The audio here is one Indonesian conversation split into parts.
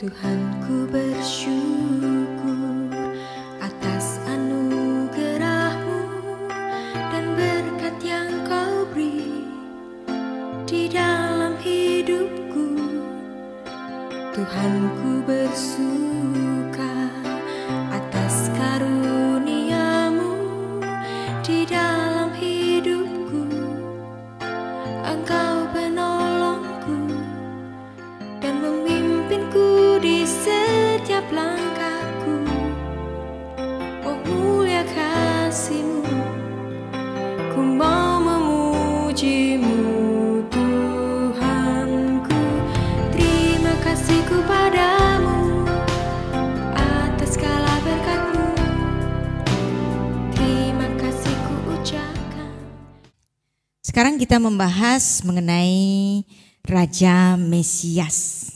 Tuhanku bersyukur atas anugerah-Mu dan berkat yang Kau beri di dalam hidupku. Tuhanku bersuka atas karunia-Mu di dalam hidupku. Engkau penolongku dan memimpinku di setiap langkahku. Oh mulia kasih-Mu, ku mau memuji-Mu Tuhanku. Terima kasihku padamu atas segala berkat-Mu. Terima kasih ku ucapkan. Sekarang kita membahas mengenai Raja Mesias.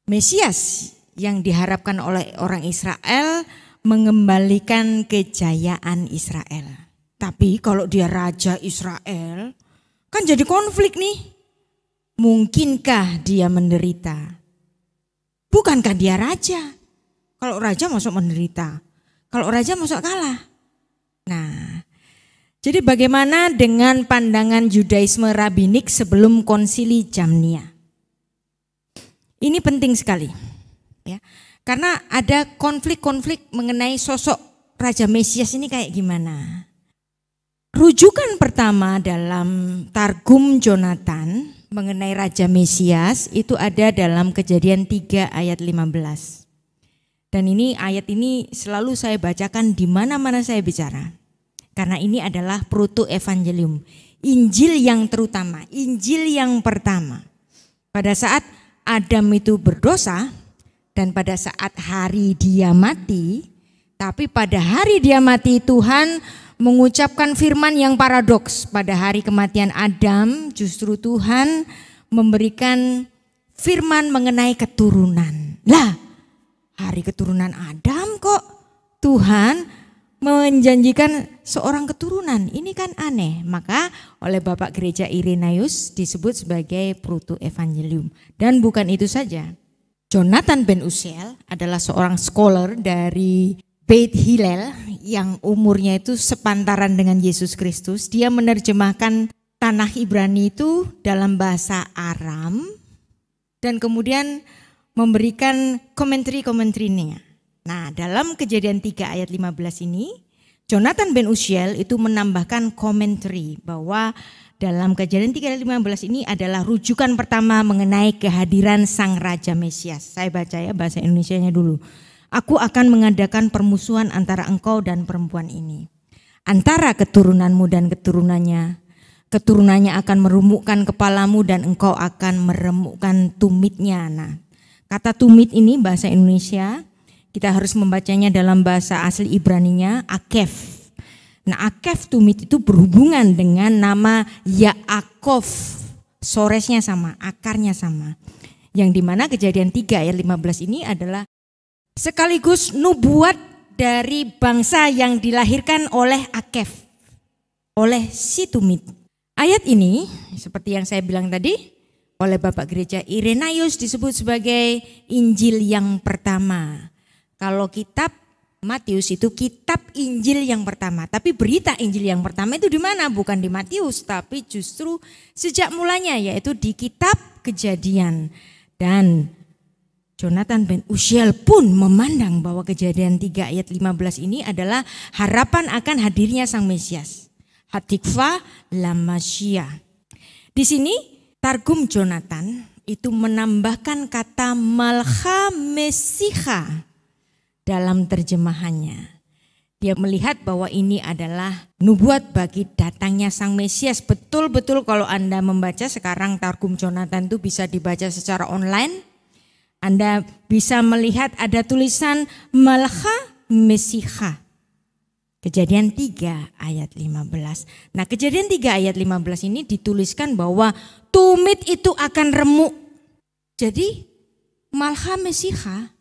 Mesias yang diharapkan oleh orang Israel mengembalikan kejayaan Israel. Tapi kalau dia Raja Israel kan jadi konflik nih. Mungkinkah dia menderita? Bukankah dia raja? Kalau raja masuk menderita. Kalau raja masuk kalah. Nah, jadi bagaimana dengan pandangan Judaisme Rabbinik sebelum Konsili Jamnia? Ini penting sekali, ya, karena ada konflik-konflik mengenai sosok Raja Mesias ini kayak gimana. Rujukan pertama dalam Targum Jonathan mengenai Raja Mesias itu ada dalam Kejadian 3 ayat 15. Dan ini ayat ini selalu saya bacakan di mana-mana saya bicara. Karena ini adalah proto evangelium, Injil yang terutama, Injil yang pertama. Pada saat Adam itu berdosa dan pada saat hari dia mati, tapi pada hari dia mati Tuhan mengucapkan firman yang paradoks. Pada hari kematian Adam justru Tuhan memberikan firman mengenai keturunan. Lah, hari keturunan Adam kok Tuhan menjanjikan seorang keturunan, ini kan aneh. Maka oleh Bapak Gereja Irenaeus disebut sebagai proto evangelium. Dan bukan itu saja, Jonathan ben Uziel adalah seorang scholar dari Beit Hillel yang umurnya itu sepantaran dengan Yesus Kristus. Dia menerjemahkan Tanakh Ibrani itu dalam bahasa Aram dan kemudian memberikan komentari-komentarinya. Nah, dalam Kejadian 3 ayat 15 ini, Jonathan ben Uziel itu menambahkan komentari bahwa dalam Kejadian 3 ayat 15 ini adalah rujukan pertama mengenai kehadiran Sang Raja Mesias. Saya baca ya bahasa Indonesianya dulu. Aku akan mengadakan permusuhan antara engkau dan perempuan ini. Antara keturunanmu dan keturunannya. Keturunannya akan meremukkan kepalamu dan engkau akan meremukkan tumitnya. Nah, kata tumit ini bahasa Indonesia kita harus membacanya dalam bahasa asli Ibraninya Akef. Nah, Akef tumit itu berhubungan dengan nama Yaakov. Soresnya sama, akarnya sama. Yang dimana Kejadian 3 ayat 15 ini adalah sekaligus nubuat dari bangsa yang dilahirkan oleh Akef, oleh si tumit. Ayat ini seperti yang saya bilang tadi oleh Bapak Gereja Irenaeus disebut sebagai Injil yang pertama. Kalau kitab Matius itu kitab Injil yang pertama, tapi berita Injil yang pertama itu di mana? Bukan di Matius, tapi justru sejak mulanya yaitu di kitab Kejadian. Dan Jonathan ben Uziel pun memandang bahwa Kejadian 3 ayat 15 ini adalah harapan akan hadirnya Sang Mesias. Hatikva Lamashia. Di sini Targum Jonathan itu menambahkan kata Malcha Mesiha dalam terjemahannya. Dia melihat bahwa ini adalah nubuat bagi datangnya Sang Mesias. Betul-betul kalau Anda membaca sekarang Targum Jonathan itu bisa dibaca secara online. Anda bisa melihat ada tulisan Malcha Mesiha. Kejadian 3 ayat 15. Nah, Kejadian 3 ayat 15 ini dituliskan bahwa tumit itu akan remuk. Jadi Malcha Mesiha,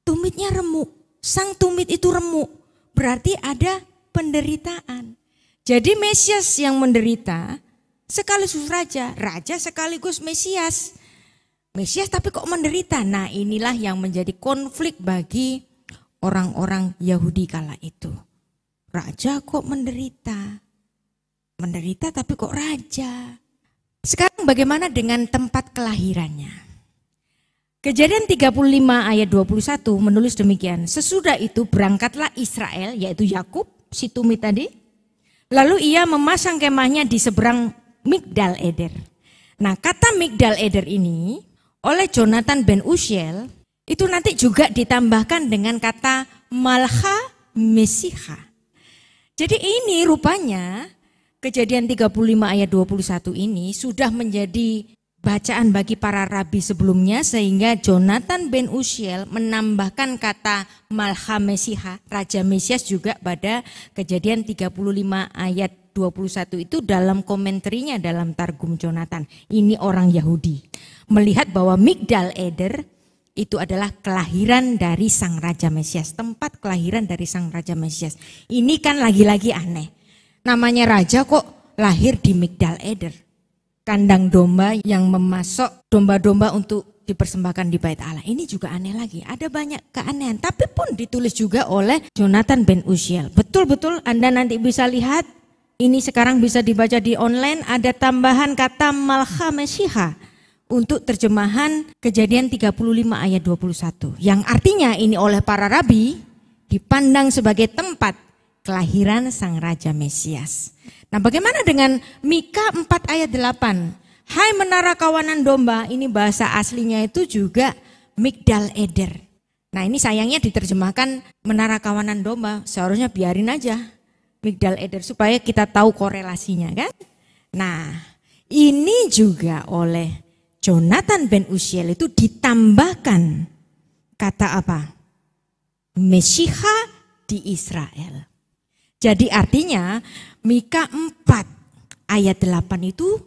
tumitnya remuk. Sang tumit itu remuk, berarti ada penderitaan. Jadi Mesias yang menderita sekaligus raja, raja sekaligus Mesias. Mesias tapi kok menderita. Nah, inilah yang menjadi konflik bagi orang-orang Yahudi kala itu. Raja kok menderita? Menderita tapi kok raja? Sekarang bagaimana dengan tempat kelahirannya? Kejadian 35 ayat 21 menulis demikian. Sesudah itu berangkatlah Israel, yaitu Yakub, si Tumi tadi. Lalu ia memasang kemahnya di seberang Migdal Eder. Nah, kata Migdal Eder ini oleh Jonathan ben Uziel itu nanti juga ditambahkan dengan kata Malcha Mesiha. Jadi ini rupanya Kejadian 35 ayat 21 ini sudah menjadi bacaan bagi para rabi sebelumnya, sehingga Jonathan ben Uziel menambahkan kata Malcha Mesiha, Raja Mesias juga pada Kejadian 35 ayat 21 itu dalam komentarnya dalam Targum Jonathan. Ini orang Yahudi melihat bahwa Migdal Eder itu adalah kelahiran dari Sang Raja Mesias, tempat kelahiran dari Sang Raja Mesias. Ini kan lagi-lagi aneh. Namanya raja kok lahir di Migdal Eder. Kandang domba yang memasok domba-domba untuk dipersembahkan di Bait Allah. Ini juga aneh lagi. Ada banyak keanehan. Tapi pun ditulis juga oleh Jonathan ben Uziel. Betul-betul Anda nanti bisa lihat. Ini sekarang bisa dibaca di online. Ada tambahan kata Malcha Mesiha untuk terjemahan Kejadian 35 ayat 21. Yang artinya ini oleh para rabi dipandang sebagai tempat kelahiran Sang Raja Mesias. Nah, bagaimana dengan Mika 4 ayat 8? Hai menara kawanan domba, ini bahasa aslinya itu juga Migdal Eder. Nah, ini sayangnya diterjemahkan menara kawanan domba, seharusnya biarin aja Migdal Eder supaya kita tahu korelasinya kan. Nah, ini juga oleh Jonathan ben Uziel itu ditambahkan kata apa? Mesiha di Israel. Jadi artinya Mika 4 ayat 8 itu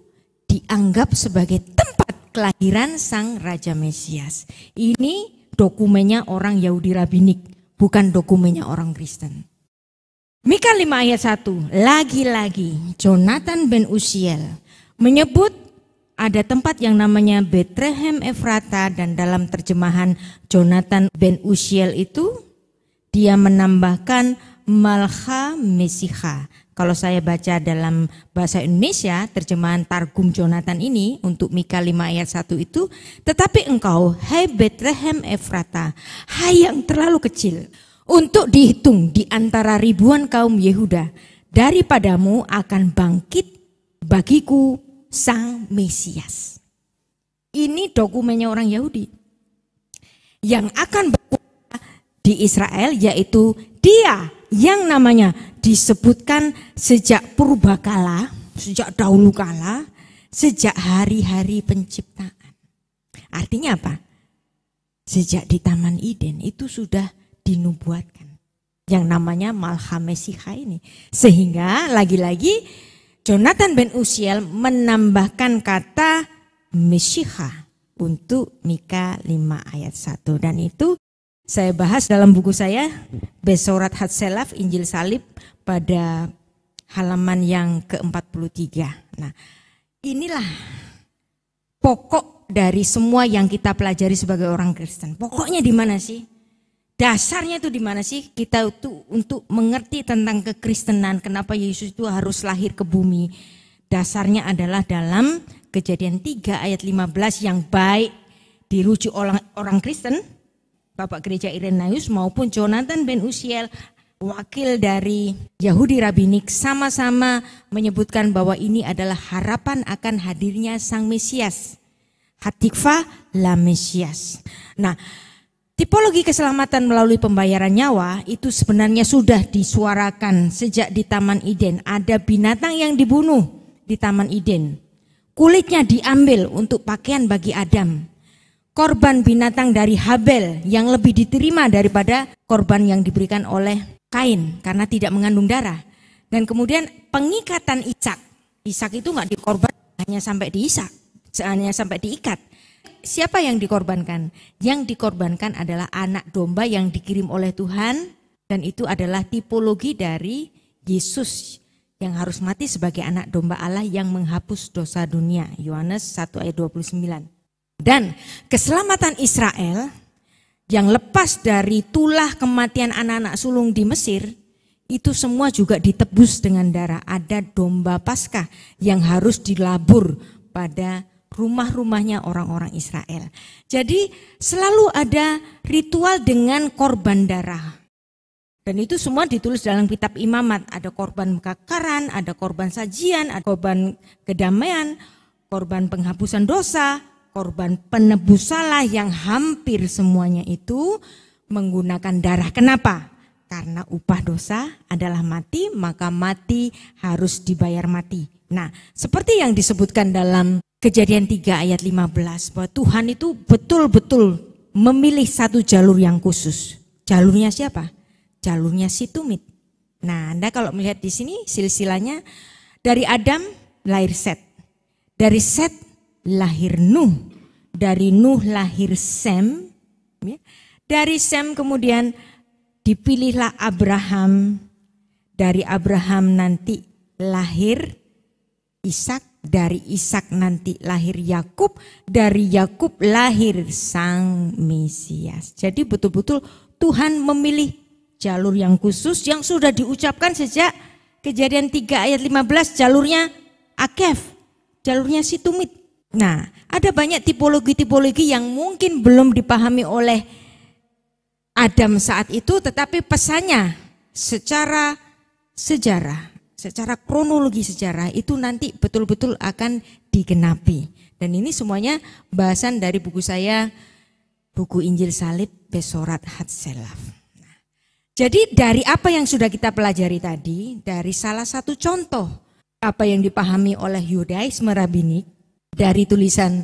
dianggap sebagai tempat kelahiran Sang Raja Mesias. Ini dokumennya orang Yahudi Rabinik, bukan dokumennya orang Kristen. Mika 5 ayat 1, lagi-lagi Jonathan ben Uziel menyebut ada tempat yang namanya Bethlehem Efrata, dan dalam terjemahan Jonathan ben Uziel itu dia menambahkan Malcha Mesiha. Kalau saya baca dalam bahasa Indonesia, terjemahan Targum Jonathan ini untuk Mika 5 ayat 1 itu, tetapi engkau, hai Bethlehem Efrata, hai yang terlalu kecil untuk dihitung di antara ribuan kaum Yehuda, daripadamu akan bangkit bagiku Sang Mesias. Ini dokumennya orang Yahudi yang akan berkuasa di Israel, yaitu dia yang namanya disebutkan sejak purbakala, sejak dahulu kala, sejak hari-hari penciptaan. Artinya apa? Sejak di Taman Eden itu sudah dinubuatkan yang namanya Malcha Mesiha ini. Sehingga lagi-lagi Jonathan ben Uziel menambahkan kata Mesiha untuk Mika 5 ayat 1, dan itu saya bahas dalam buku saya, Besorat Hatselaf, Injil Salib, pada halaman yang ke-43. Nah, inilah pokok dari semua yang kita pelajari sebagai orang Kristen. Pokoknya di mana sih? Dasarnya itu di mana sih? Kita itu untuk mengerti tentang kekristenan, kenapa Yesus itu harus lahir ke bumi. Dasarnya adalah dalam Kejadian 3 ayat 15 yang baik dirujuk orang Kristen, Bapak Gereja Irenaeus maupun Jonathan ben Uziel, wakil dari Yahudi Rabinik, sama-sama menyebutkan bahwa ini adalah harapan akan hadirnya Sang Mesias. Hatikva la Mesias. Nah, tipologi keselamatan melalui pembayaran nyawa itu sebenarnya sudah disuarakan sejak di Taman Eden. Ada binatang yang dibunuh di Taman Eden. Kulitnya diambil untuk pakaian bagi Adam. Korban binatang dari Habel yang lebih diterima daripada korban yang diberikan oleh Kain karena tidak mengandung darah. Dan kemudian pengikatan Ishak. Ishak itu nggak dikorban hanya sampai diisak, hanya sampai diikat. Siapa yang dikorbankan? Yang dikorbankan adalah anak domba yang dikirim oleh Tuhan, dan itu adalah tipologi dari Yesus yang harus mati sebagai anak domba Allah yang menghapus dosa dunia. Yohanes 1 ayat 29. Dan keselamatan Israel yang lepas dari tulah kematian anak-anak sulung di Mesir, itu semua juga ditebus dengan darah. Ada domba Paskah yang harus dilabur pada rumah-rumahnya orang-orang Israel. Jadi selalu ada ritual dengan korban darah. Dan itu semua ditulis dalam kitab Imamat. Ada korban kebakaran, ada korban sajian, ada korban kedamaian, korban penghapusan dosa, korban penebus salah, yang hampir semuanya itu menggunakan darah. Kenapa? Karena upah dosa adalah mati, maka mati harus dibayar mati. Nah, seperti yang disebutkan dalam Kejadian 3 ayat 15, bahwa Tuhan itu betul-betul memilih satu jalur yang khusus. Jalurnya siapa? Jalurnya si tumit. Nah, Anda kalau melihat di sini silsilahnya, dari Adam lahir Set, dari Set lahir Nuh, dari Nuh lahir Sem, dari Sem kemudian dipilihlah Abraham, dari Abraham nanti lahir Ishak, dari Ishak nanti lahir Yakub, dari Yakub lahir Sang Mesias. Jadi betul-betul Tuhan memilih jalur yang khusus yang sudah diucapkan sejak Kejadian 3 ayat 15, jalurnya Akef, jalurnya si tumit. Nah, ada banyak tipologi-tipologi yang mungkin belum dipahami oleh Adam saat itu, tetapi pesannya secara sejarah, secara kronologi sejarah itu nanti betul-betul akan digenapi. Dan ini semuanya bahasan dari buku saya, buku Injil Salib Besorat Hatzelaf. Jadi dari apa yang sudah kita pelajari tadi, dari salah satu contoh apa yang dipahami oleh Yudaisme Rabbinik, dari tulisan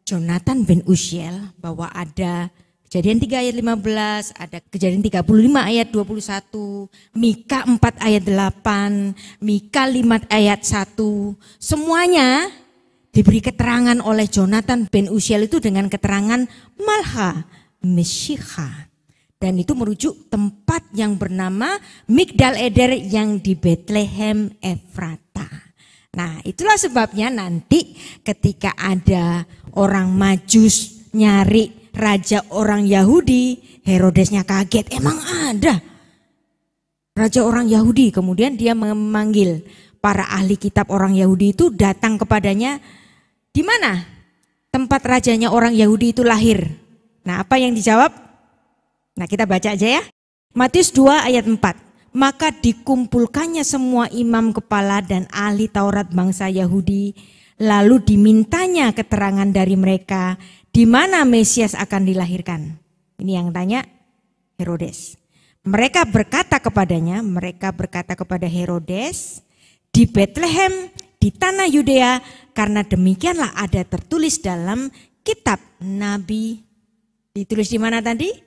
Jonathan Ben Uziel bahwa ada Kejadian 3 ayat 15, ada Kejadian 35 ayat 21, Mika 4 ayat 8, Mika 5 ayat 1, semuanya diberi keterangan oleh Jonathan Ben Uziel itu dengan keterangan Malha Meshicha. Dan itu merujuk tempat yang bernama Migdal Eder yang di Bethlehem Efrata. Nah, itulah sebabnya nanti ketika ada orang Majus nyari raja orang Yahudi, Herodesnya kaget, emang ada raja orang Yahudi. Kemudian dia memanggil para ahli kitab orang Yahudi itu datang kepadanya, di mana tempat rajanya orang Yahudi itu lahir. Nah, apa yang dijawab? Nah, kita baca aja ya. Matius 2 ayat 4. Maka dikumpulkannya semua imam kepala dan ahli Taurat bangsa Yahudi, lalu dimintanya keterangan dari mereka di mana Mesias akan dilahirkan. Ini yang tanya Herodes. Mereka berkata kepada Herodes, di Bethlehem, di tanah Yudea, karena demikianlah ada tertulis dalam kitab Nabi. Ditulis di mana tadi?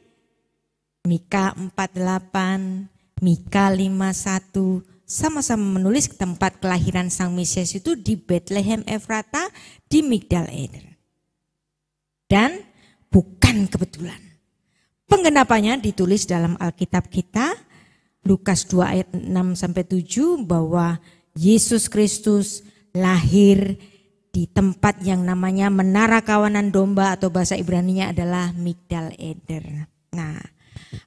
Mika 4:8, Mika 5:1, sama-sama menulis tempat kelahiran Sang Mesias itu di Bethlehem Efrata, di Migdal Eder. Dan bukan kebetulan. Penggenapannya ditulis dalam Alkitab kita, Lukas 2 ayat 6-7, bahwa Yesus Kristus lahir di tempat yang namanya Menara Kawanan Domba atau bahasa Ibraninya adalah Migdal Eder. Nah,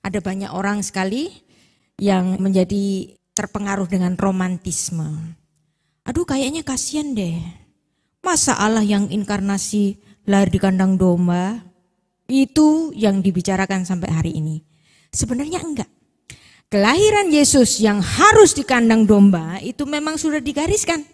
ada banyak orang sekali yang menjadi terpengaruh dengan romantisme. Aduh, kayaknya kasihan deh. Masa Allah yang inkarnasi lahir di kandang domba? Itu yang dibicarakan sampai hari ini. Sebenarnya enggak. Kelahiran Yesus yang harus di kandang domba itu memang sudah digariskan.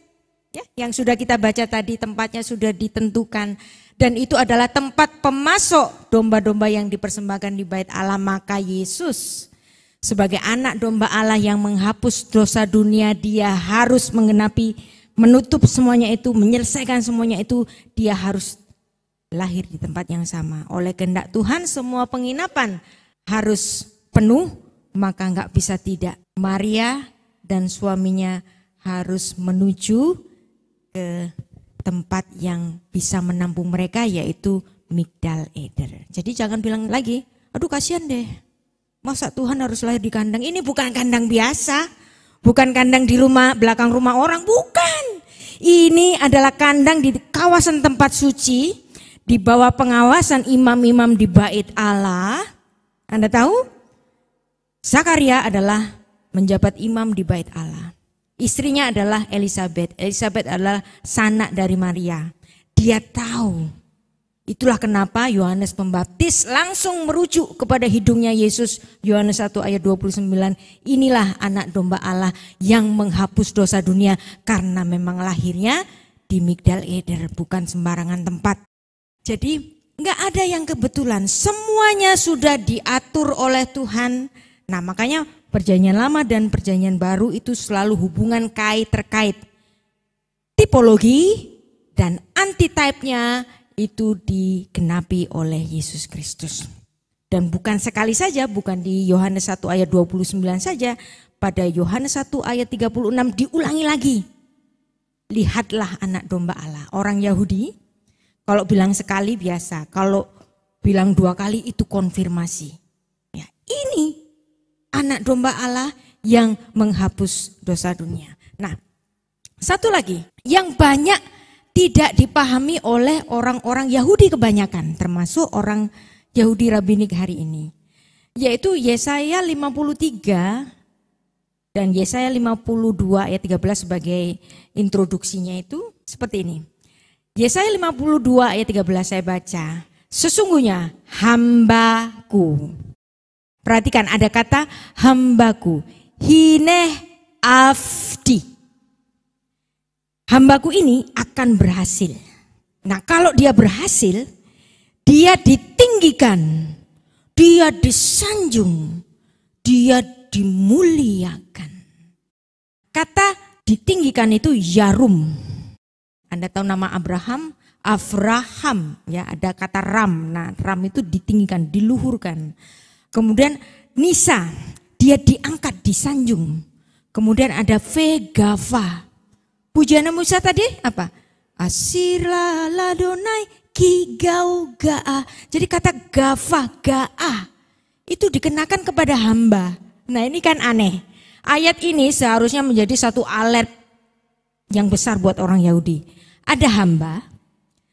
Ya, yang sudah kita baca tadi tempatnya sudah ditentukan. Dan itu adalah tempat pemasok domba-domba yang dipersembahkan di bait Allah. Maka Yesus sebagai anak domba Allah yang menghapus dosa dunia, dia harus menggenapi, menutup semuanya itu, menyelesaikan semuanya itu. Dia harus lahir di tempat yang sama. Oleh kehendak Tuhan semua penginapan harus penuh, maka enggak bisa tidak. Maria dan suaminya harus menuju ke tempat yang bisa menampung mereka, yaitu Migdal Eder. Jadi jangan bilang lagi, aduh kasihan deh, masa Tuhan harus lahir di kandang. Ini bukan kandang biasa, bukan kandang di rumah, belakang rumah orang, bukan. Ini adalah kandang di kawasan tempat suci, di bawah pengawasan imam-imam di bait Allah. Anda tahu? Zakaria adalah menjabat imam di bait Allah. Istrinya adalah Elizabeth. Elizabeth adalah sanak dari Maria. Dia tahu. Itulah kenapa Yohanes Pembaptis langsung merujuk kepada hidungnya Yesus. Yohanes 1 ayat 29. Inilah anak domba Allah yang menghapus dosa dunia. Karena memang lahirnya di Migdal Eder, bukan sembarangan tempat. Jadi enggak ada yang kebetulan. Semuanya sudah diatur oleh Tuhan. Nah makanya Perjanjian Lama dan Perjanjian Baru itu selalu hubungan terkait tipologi dan antitype-nya itu digenapi oleh Yesus Kristus. Dan bukan sekali saja, bukan di Yohanes 1 ayat 29 saja, pada Yohanes 1 ayat 36 diulangi lagi. Lihatlah anak domba Allah. Orang Yahudi kalau bilang sekali biasa, kalau bilang 2 kali itu konfirmasi. Ya, ini anak domba Allah yang menghapus dosa dunia. Nah, satu lagi yang banyak tidak dipahami oleh orang-orang Yahudi kebanyakan, termasuk orang Yahudi rabbinik hari ini, yaitu Yesaya 53 dan Yesaya 52 ayat 13 sebagai introduksinya itu seperti ini. Yesaya 52 ayat 13 saya baca, sesungguhnya hambaku. Perhatikan ada kata hambaku, hineh afdi. Hambaku ini akan berhasil. Nah kalau dia berhasil, dia ditinggikan, dia disanjung, dia dimuliakan. Kata ditinggikan itu yarum. Anda tahu nama Abraham? Avraham, ya ada kata ram. Nah ram itu ditinggikan, diluhurkan. Kemudian Nisa, dia diangkat, disanjung. Kemudian ada Vegava. Pujian Musa tadi apa? Asirla ladonai kigau ga'a. Jadi kata gava, ga'a itu dikenakan kepada hamba. Nah ini kan aneh. Ayat ini seharusnya menjadi satu alert yang besar buat orang Yahudi. Ada hamba,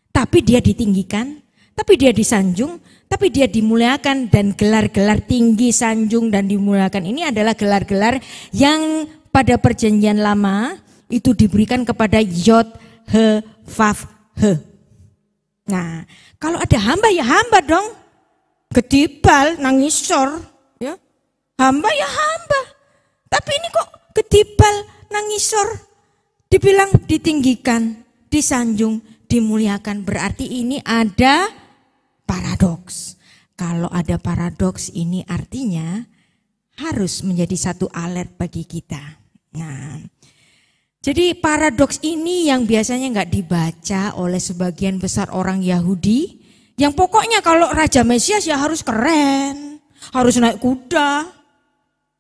tapi dia ditinggikan, tapi dia disanjung, tapi dia dimuliakan, dan gelar-gelar tinggi, sanjung, dan dimuliakan ini adalah gelar-gelar yang pada Perjanjian Lama itu diberikan kepada Yod, He, Vav, He. Nah, kalau ada hamba ya hamba dong. Gedibal, nangisor, ya. Hamba ya hamba. Tapi ini kok gedibal, nangisor. Dibilang ditinggikan, disanjung, dimuliakan. Berarti ini ada paradoks. Kalau ada paradoks ini artinya harus menjadi satu alert bagi kita. Nah, jadi paradoks ini yang biasanya nggak dibaca oleh sebagian besar orang Yahudi. Yang pokoknya kalau Raja Mesias ya harus keren, harus naik kuda,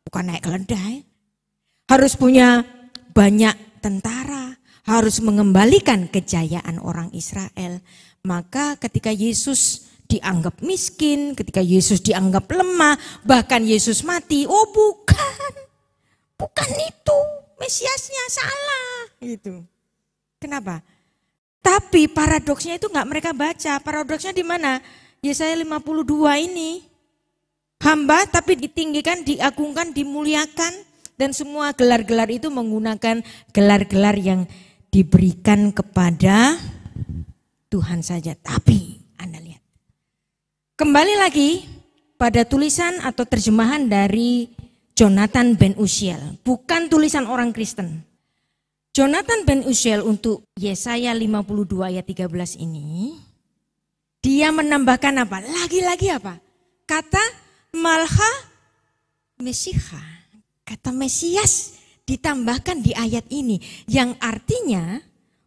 bukan naik keledai. Harus punya banyak tentara, harus mengembalikan kejayaan orang Israel. Maka ketika Yesus dianggap miskin, ketika Yesus dianggap lemah, bahkan Yesus mati, oh bukan itu, Mesiasnya salah gitu. Kenapa? Tapi paradoksnya itu nggak mereka baca. Paradoksnya di mana? Yesaya 52 ini. Hamba tapi ditinggikan, diagungkan, dimuliakan, dan semua gelar-gelar itu menggunakan gelar-gelar yang diberikan kepada Tuhan saja. Tapi Anda lihat. Kembali lagi pada tulisan atau terjemahan dari Jonathan Ben Uziel, bukan tulisan orang Kristen. Jonathan Ben Uziel untuk Yesaya 52 ayat 13 ini, dia menambahkan apa? Lagi-lagi apa? Kata Malha Mesiha, kata Mesias ditambahkan di ayat ini, yang artinya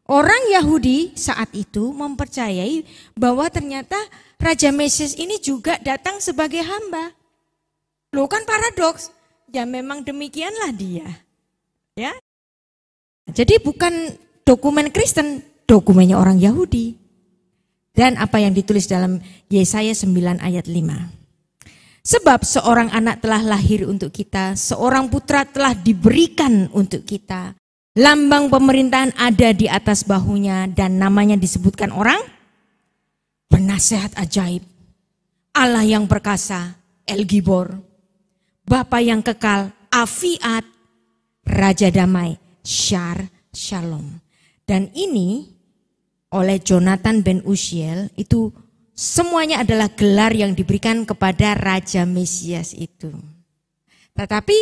orang Yahudi saat itu mempercayai bahwa ternyata Raja Mesias ini juga datang sebagai hamba. Loh kan paradoks. Ya memang demikianlah dia. Ya. Jadi bukan dokumen Kristen, dokumennya orang Yahudi. Dan apa yang ditulis dalam Yesaya 9 ayat 5. Sebab seorang anak telah lahir untuk kita, seorang putra telah diberikan untuk kita. Lambang pemerintahan ada di atas bahunya dan namanya disebutkan orang penasehat ajaib, Allah yang perkasa, El Gibor, Bapa yang kekal, Afiat, Raja damai, Syar Shalom. Dan ini oleh Jonathan ben Uziel itu semuanya adalah gelar yang diberikan kepada Raja Mesias itu. Tetapi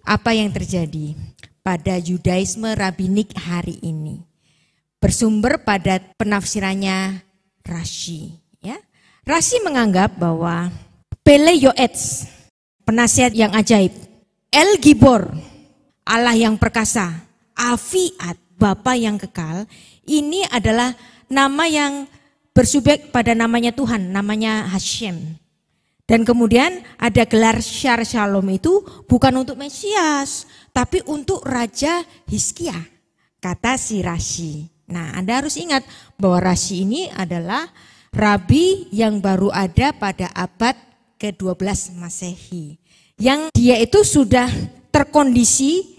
apa yang terjadi pada Yudaisme Rabbinik hari ini? Bersumber pada penafsirannya Rashi. Ya. Rashi menganggap bahwa Pele Yoetz, penasihat yang ajaib, El Gibor, Allah yang perkasa, Afiat, Bapa yang kekal, ini adalah nama yang bersubjek pada namanya Tuhan, namanya Hashem. Dan kemudian ada gelar Syar Shalom itu bukan untuk Mesias, tapi untuk Raja Hizkia, kata si Rashi. Nah, Anda harus ingat bahwa Rashi ini adalah rabi yang baru ada pada abad ke-12 Masehi. Yang dia itu sudah terkondisi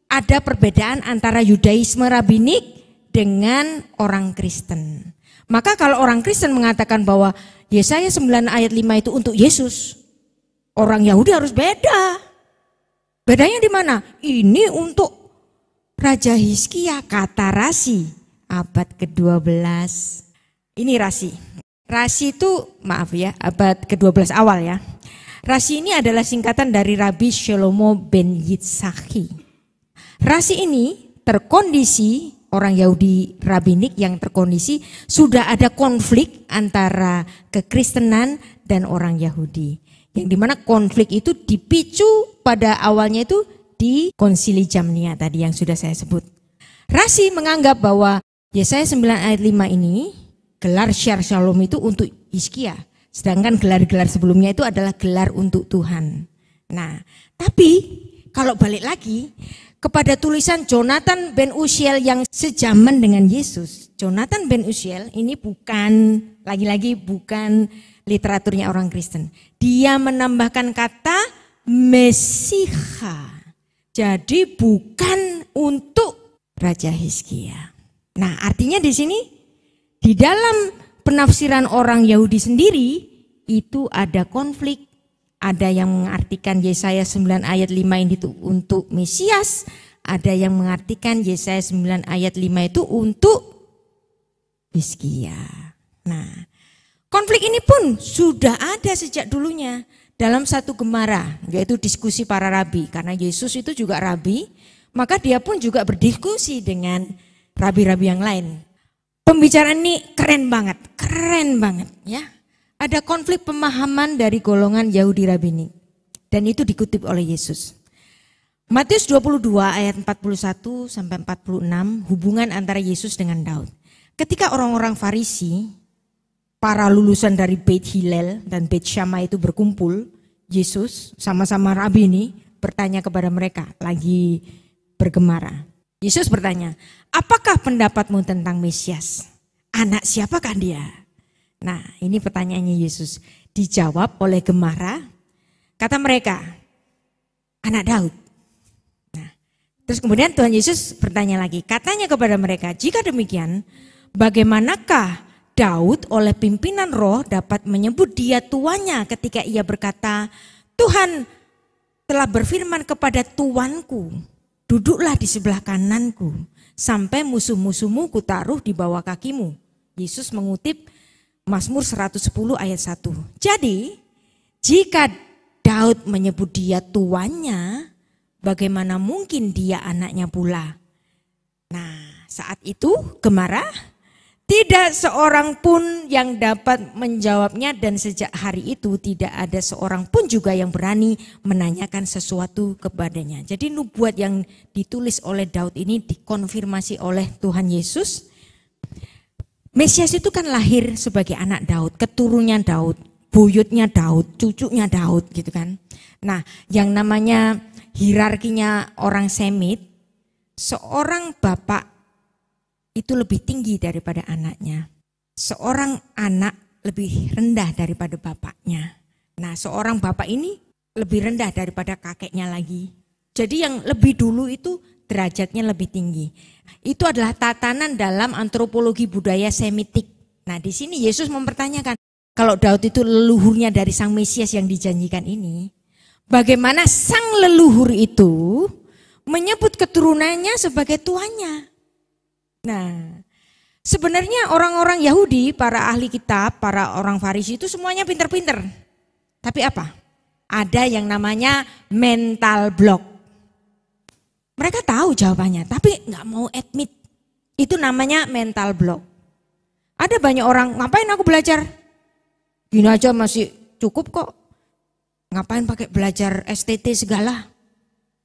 ada perbedaan antara Yudaisme Rabbinik dengan orang Kristen. Maka kalau orang Kristen mengatakan bahwa Yesaya 9 ayat 5 itu untuk Yesus, orang Yahudi harus beda. Bedanya di mana? Ini untuk Raja Hizkia, kata Rashi, abad ke-12. Ini Rashi. Rashi itu, maaf ya, abad ke-12 awal ya. Rashi ini adalah singkatan dari Rabbi Shlomo ben Yitzhaki. Rashi ini terkondisi, orang Yahudi Rabbinik yang terkondisi sudah ada konflik antara kekristenan dan orang Yahudi. Yang dimana konflik itu dipicu pada awalnya itu di Konsili Jamnia tadi yang sudah saya sebut. Rashi menganggap bahwa Yesaya 9 ayat 5 ini gelar Syar Shalom itu untuk Hizkia. Sedangkan gelar-gelar sebelumnya itu adalah gelar untuk Tuhan. Nah, tapi kalau balik lagi kepada tulisan Jonathan ben Uziel yang sejaman dengan Yesus. Jonathan ben Uziel ini bukan, lagi-lagi bukan literaturnya orang Kristen. Dia menambahkan kata Mesiha. Jadi bukan untuk Raja Hizkia. Nah, artinya di sini di dalam penafsiran orang Yahudi sendiri itu ada konflik. Ada yang mengartikan Yesaya 9 ayat 5 ini itu untuk Mesias. Ada yang mengartikan Yesaya 9 ayat 5 itu untuk Hizkia. Nah, konflik ini pun sudah ada sejak dulunya dalam satu gemara, yaitu diskusi para rabi. Karena Yesus itu juga rabi, maka dia pun juga berdiskusi dengan rabi-rabi yang lain. Pembicaraan ini keren banget ya. Ada konflik pemahaman dari golongan Yahudi Rabbinik. Dan itu dikutip oleh Yesus. Matius 22 ayat 41 sampai 46 hubungan antara Yesus dengan Daud. Ketika orang-orang Farisi, para lulusan dari Beit Hillel dan Beit Shammai itu berkumpul, Yesus sama-sama rabi ini bertanya kepada mereka lagi bergemara. Yesus bertanya, apakah pendapatmu tentang Mesias? Anak siapakah dia? Nah, ini pertanyaannya Yesus. Dijawab oleh gemara, kata mereka, anak Daud. Nah, terus kemudian Tuhan Yesus bertanya lagi, katanya kepada mereka, jika demikian, bagaimanakah Daud oleh pimpinan roh dapat menyebut dia tuannya ketika ia berkata, Tuhan telah berfirman kepada tuanku, duduklah di sebelah kananku, sampai musuh-musuhmu kutaruh di bawah kakimu. Yesus mengutip Mazmur 110 ayat 1. Jadi, jika Daud menyebut dia tuannya, bagaimana mungkin dia anaknya pula? Nah, saat itu gemara, tidak seorang pun yang dapat menjawabnya dan sejak hari itu tidak ada seorang pun juga yang berani menanyakan sesuatu kepadanya. Jadi nubuat yang ditulis oleh Daud ini dikonfirmasi oleh Tuhan Yesus. Mesias itu kan lahir sebagai anak Daud, keturunnya Daud, buyutnya Daud, cucunya Daud gitu kan. Nah, yang namanya hierarkinya orang Semit, seorang bapak itu lebih tinggi daripada anaknya. Seorang anak lebih rendah daripada bapaknya. Nah, seorang bapak ini lebih rendah daripada kakeknya lagi. Jadi yang lebih dulu itu derajatnya lebih tinggi. Itu adalah tatanan dalam antropologi budaya Semitik. Nah, di sini Yesus mempertanyakan, kalau Daud itu leluhurnya dari Sang Mesias yang dijanjikan ini, bagaimana sang leluhur itu menyebut keturunannya sebagai tuannya? Nah, sebenarnya orang-orang Yahudi, para ahli kitab, para orang Farisi itu semuanya pinter-pinter. Tapi apa? Ada yang namanya mental block. Mereka tahu jawabannya, tapi nggak mau admit. Itu namanya mental block. Ada banyak orang, ngapain aku belajar? Gini aja masih cukup kok. Ngapain pakai belajar STT segala?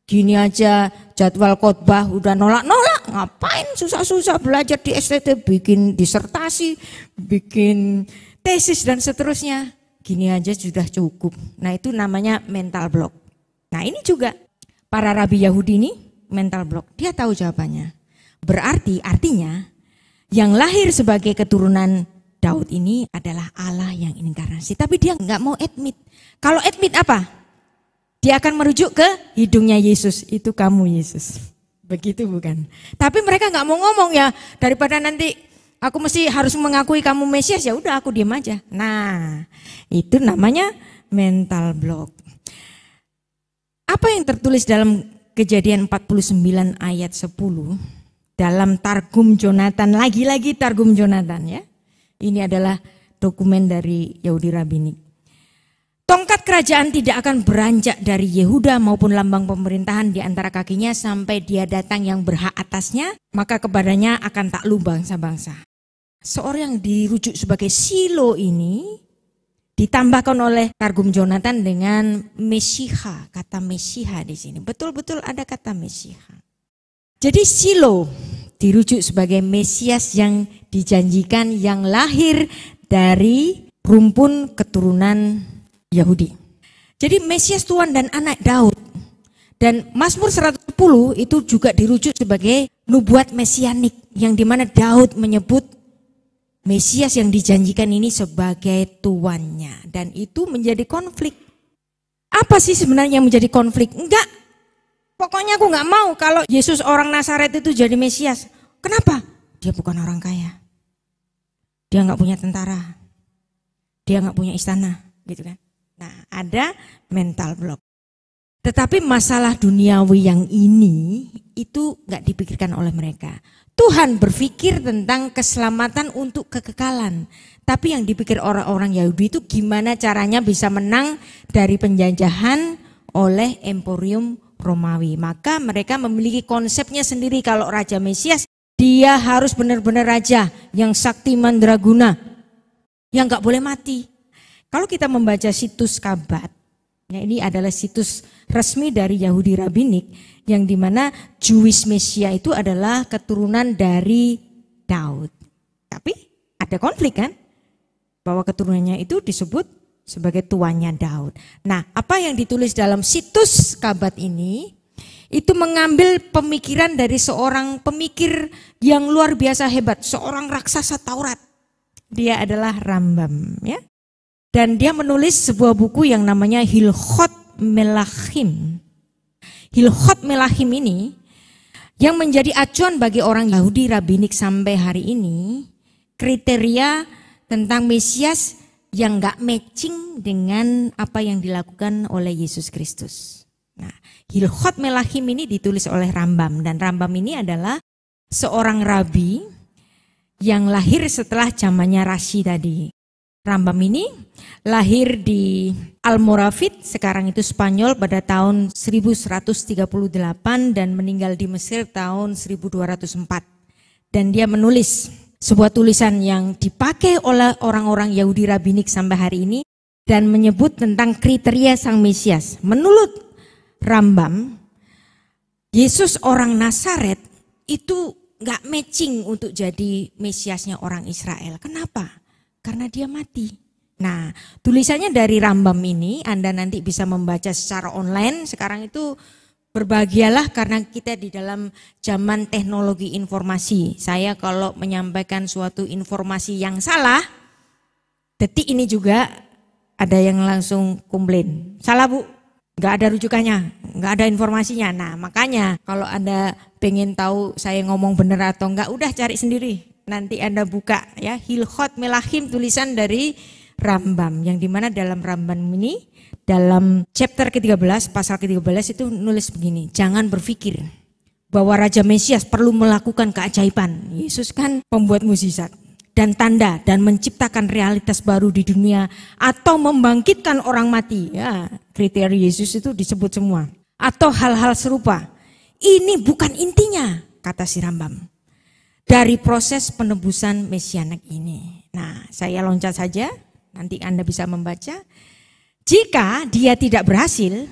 Gini aja jadwal khotbah udah nolak-nolak. Ngapain susah-susah belajar di STT, bikin disertasi, bikin tesis dan seterusnya. Gini aja sudah cukup. Nah, itu namanya mental block. Nah, ini juga para rabi Yahudi ini mental block. Dia tahu jawabannya. Berarti artinya yang lahir sebagai keturunan Daud ini adalah Allah yang inkarnasi. Tapi dia nggak mau admit. Kalau admit apa? Dia akan merujuk ke hidungnya Yesus. Itu kamu Yesus. Begitu bukan? Tapi mereka nggak mau ngomong ya. Daripada nanti aku mesti harus mengakui kamu Mesias, ya udah aku diam aja. Nah, itu namanya mental block. Apa yang tertulis dalam Kejadian 49 ayat 10 dalam Targum Jonathan, lagi-lagi Targum Jonathan ya. Ini adalah dokumen dari Yahudi Rabbinik. Tongkat kerajaan tidak akan beranjak dari Yehuda maupun lambang pemerintahan di antara kakinya sampai dia datang yang berhak atasnya, maka kepadanya akan takluk bangsa-bangsa. Seorang yang dirujuk sebagai Silo ini ditambahkan oleh Targum Jonathan dengan Mesiha, kata Mesiha di sini. Betul-betul ada kata Mesiha. Jadi Silo dirujuk sebagai Mesias yang dijanjikan yang lahir dari rumpun keturunan Yahudi. Jadi Mesias Tuhan dan anak Daud. Dan Mazmur 110 itu juga dirujuk sebagai nubuat mesianik yang dimana Daud menyebut Mesias yang dijanjikan ini sebagai tuannya. Dan itu menjadi konflik. Apa sih sebenarnya yang menjadi konflik? Enggak. Pokoknya aku enggak mau kalau Yesus orang Nazaret itu jadi Mesias. Kenapa? Dia bukan orang kaya. Dia enggak punya tentara. Dia enggak punya istana. Gitu kan. Nah, ada mental block. Tetapi masalah duniawi yang ini itu enggak dipikirkan oleh mereka. Tuhan berpikir tentang keselamatan untuk kekekalan. Tapi yang dipikir orang-orang Yahudi itu gimana caranya bisa menang dari penjajahan oleh Emporium Romawi. Maka mereka memiliki konsepnya sendiri kalau Raja Mesias, dia harus benar-benar raja yang sakti mandraguna, yang gak boleh mati. Kalau kita membaca situs Kabat, ya ini adalah situs resmi dari Yahudi Rabbinik, yang dimana Jewish Messiah itu adalah keturunan dari Daud. Tapi ada konflik kan? Bahwa keturunannya itu disebut sebagai tuannya Daud. Nah, apa yang ditulis dalam situs Kabat ini, itu mengambil pemikiran dari seorang pemikir yang luar biasa hebat, seorang raksasa Taurat. Dia adalah Rambam ya. Dan dia menulis sebuah buku yang namanya Hilchot Melachim. Hilchot Melachim ini yang menjadi acuan bagi orang Yahudi Rabbinik sampai hari ini, kriteria tentang Mesias yang gak matching dengan apa yang dilakukan oleh Yesus Kristus. Nah, Hilchot Melachim ini ditulis oleh Rambam, dan Rambam ini adalah seorang rabi yang lahir setelah zamannya Rashi tadi. Rambam ini lahir di Almoravid, sekarang itu Spanyol, pada tahun 1138 dan meninggal di Mesir tahun 1204. Dan dia menulis sebuah tulisan yang dipakai oleh orang-orang Yahudi Rabbinik sampai hari ini dan menyebut tentang kriteria Sang Mesias. Menurut Rambam, Yesus orang Nazaret itu gak matching untuk jadi Mesiasnya orang Israel. Kenapa? Karena dia mati. Nah, tulisannya dari Rambam ini Anda nanti bisa membaca secara online. Sekarang itu berbahagialah karena kita di dalam zaman teknologi informasi. Saya kalau menyampaikan suatu informasi yang salah, detik ini juga ada yang langsung komplain. Salah Bu, nggak ada rujukannya, nggak ada informasinya. Nah makanya kalau Anda pengen tahu saya ngomong benar atau enggak, udah cari sendiri Nanti Anda buka ya, Hilchot Melachim, tulisan dari Rambam, yang dimana dalam Rambam ini, dalam chapter ke-13, pasal ke-13 itu nulis begini, jangan berpikir bahwa Raja Mesias perlu melakukan keajaiban. Yesus kan pembuat mukjizat dan tanda dan menciptakan realitas baru di dunia atau membangkitkan orang mati. Ya, kriteria Yesus itu disebut semua. Atau hal-hal serupa. Ini bukan intinya, kata si Rambam, dari proses penebusan mesianik ini. Nah, saya loncat saja, nanti Anda bisa membaca. Jika dia tidak berhasil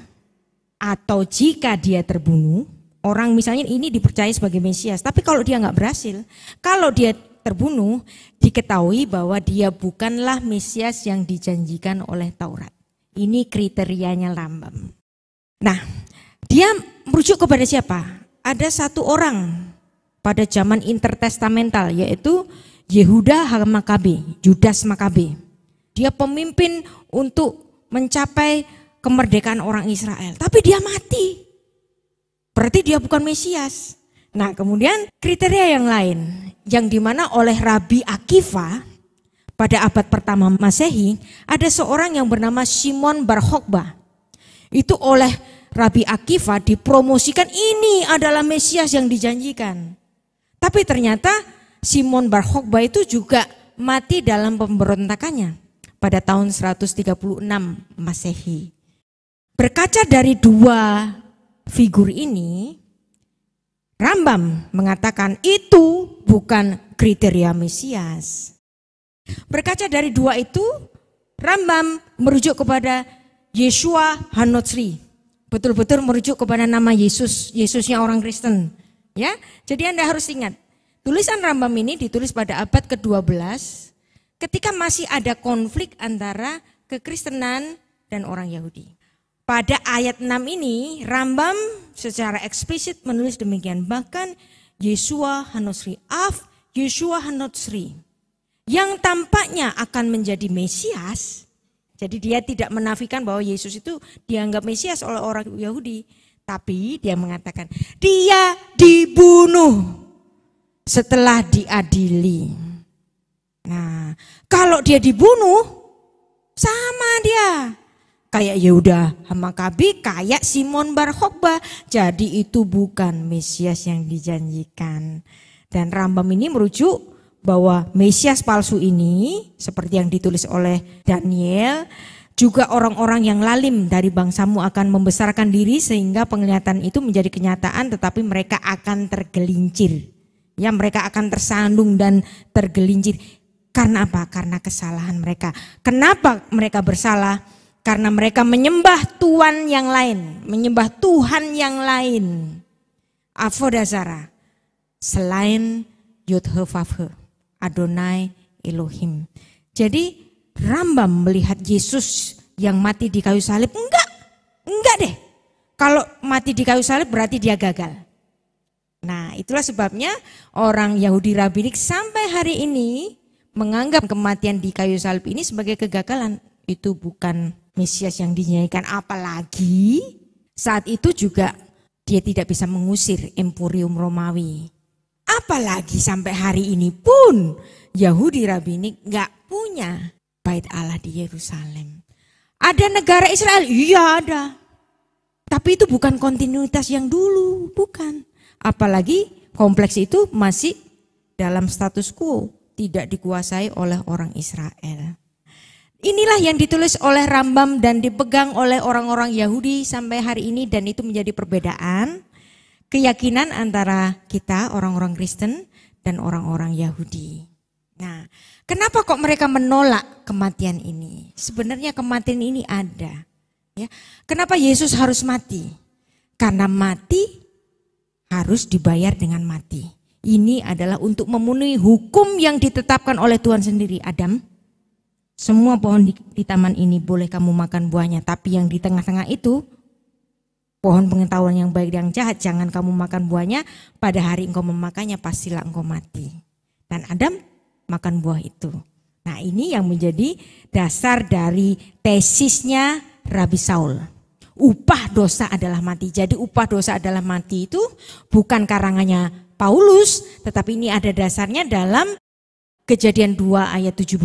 atau jika dia terbunuh, orang misalnya ini dipercaya sebagai Mesias, tapi kalau dia nggak berhasil, kalau dia terbunuh, diketahui bahwa dia bukanlah Mesias yang dijanjikan oleh Taurat. Ini kriterianya Rambam. Nah, dia merujuk kepada siapa? Ada satu orang pada zaman intertestamental, yaitu Yehuda Makabe, Judas Makabe. Dia pemimpin untuk mencapai kemerdekaan orang Israel, tapi dia mati. Berarti dia bukan Mesias. Nah, kemudian kriteria yang lain, yang dimana oleh Rabi Akiva pada abad pertama Masehi, ada seorang yang bernama Simon Bar Kokhba. Itu oleh Rabi Akiva dipromosikan ini adalah Mesias yang dijanjikan. Tapi ternyata Simon Bar Kokhba itu juga mati dalam pemberontakannya pada tahun 136 Masehi. Berkaca dari dua figur ini, Rambam mengatakan itu bukan kriteria Mesias. Berkaca dari dua itu, Rambam merujuk kepada Yeshua HaNotzri. Betul-betul merujuk kepada nama Yesus, Yesusnya orang Kristen. Ya, jadi Anda harus ingat, tulisan Rambam ini ditulis pada abad ke-12 ketika masih ada konflik antara kekristenan dan orang Yahudi. Pada ayat 6 ini Rambam secara eksplisit menulis demikian, bahkan Yeshua HaNotzri, Yeshua HaNotzri, yang tampaknya akan menjadi Mesias. Jadi dia tidak menafikan bahwa Yesus itu dianggap Mesias oleh orang Yahudi, tapi dia mengatakan dia dibunuh setelah diadili. Nah, kalau dia dibunuh, sama dia. Kayak Yehuda Makabe, kayak Simon Bar Kokhba. Jadi itu bukan Mesias yang dijanjikan. Dan Rambam ini merujuk bahwa Mesias palsu ini, seperti yang ditulis oleh Daniel, juga orang-orang yang lalim dari bangsamu akan membesarkan diri sehingga penglihatan itu menjadi kenyataan, tetapi mereka akan tergelincir. Ya, mereka akan tersandung dan tergelincir. Karena apa? Karena kesalahan mereka. Kenapa mereka bersalah? Karena mereka menyembah Tuhan yang lain, menyembah Tuhan yang lain. Avodazara, selain Yod-He-Vav-He, Adonai Elohim. Jadi Rambam melihat Yesus yang mati di kayu salib, enggak deh. Kalau mati di kayu salib berarti dia gagal. Nah, itulah sebabnya orang Yahudi Rabbinik sampai hari ini menganggap kematian di kayu salib ini sebagai kegagalan. Itu bukan Mesias yang dinyanyikan, apalagi saat itu juga dia tidak bisa mengusir Emporium Romawi. Apalagi sampai hari ini pun Yahudi Rabbinik gak punya bait Allah di Yerusalem. Ada negara Israel? Iya ada. Tapi itu bukan kontinuitas yang dulu, bukan. Apalagi kompleks itu masih dalam status quo, tidak dikuasai oleh orang Israel. Inilah yang ditulis oleh Rambam dan dipegang oleh orang-orang Yahudi sampai hari ini, dan itu menjadi perbedaan keyakinan antara kita orang-orang Kristen dan orang-orang Yahudi. Nah, kenapa kok mereka menolak kematian ini? Sebenarnya kematian ini ada. Ya. Kenapa Yesus harus mati? Karena mati harus dibayar dengan mati. Ini adalah untuk memenuhi hukum yang ditetapkan oleh Tuhan sendiri. Adam, semua pohon di taman ini boleh kamu makan buahnya, tapi yang di tengah-tengah itu, pohon pengetahuan yang baik dan yang jahat, jangan kamu makan buahnya. Pada hari engkau memakannya pastilah engkau mati. Dan Adam makan buah itu. Nah, ini yang menjadi dasar dari tesisnya Rabi Saul. Upah dosa adalah mati. Jadi upah dosa adalah mati itu bukan karangannya Paulus, tetapi ini ada dasarnya dalam Kejadian 2 ayat 17.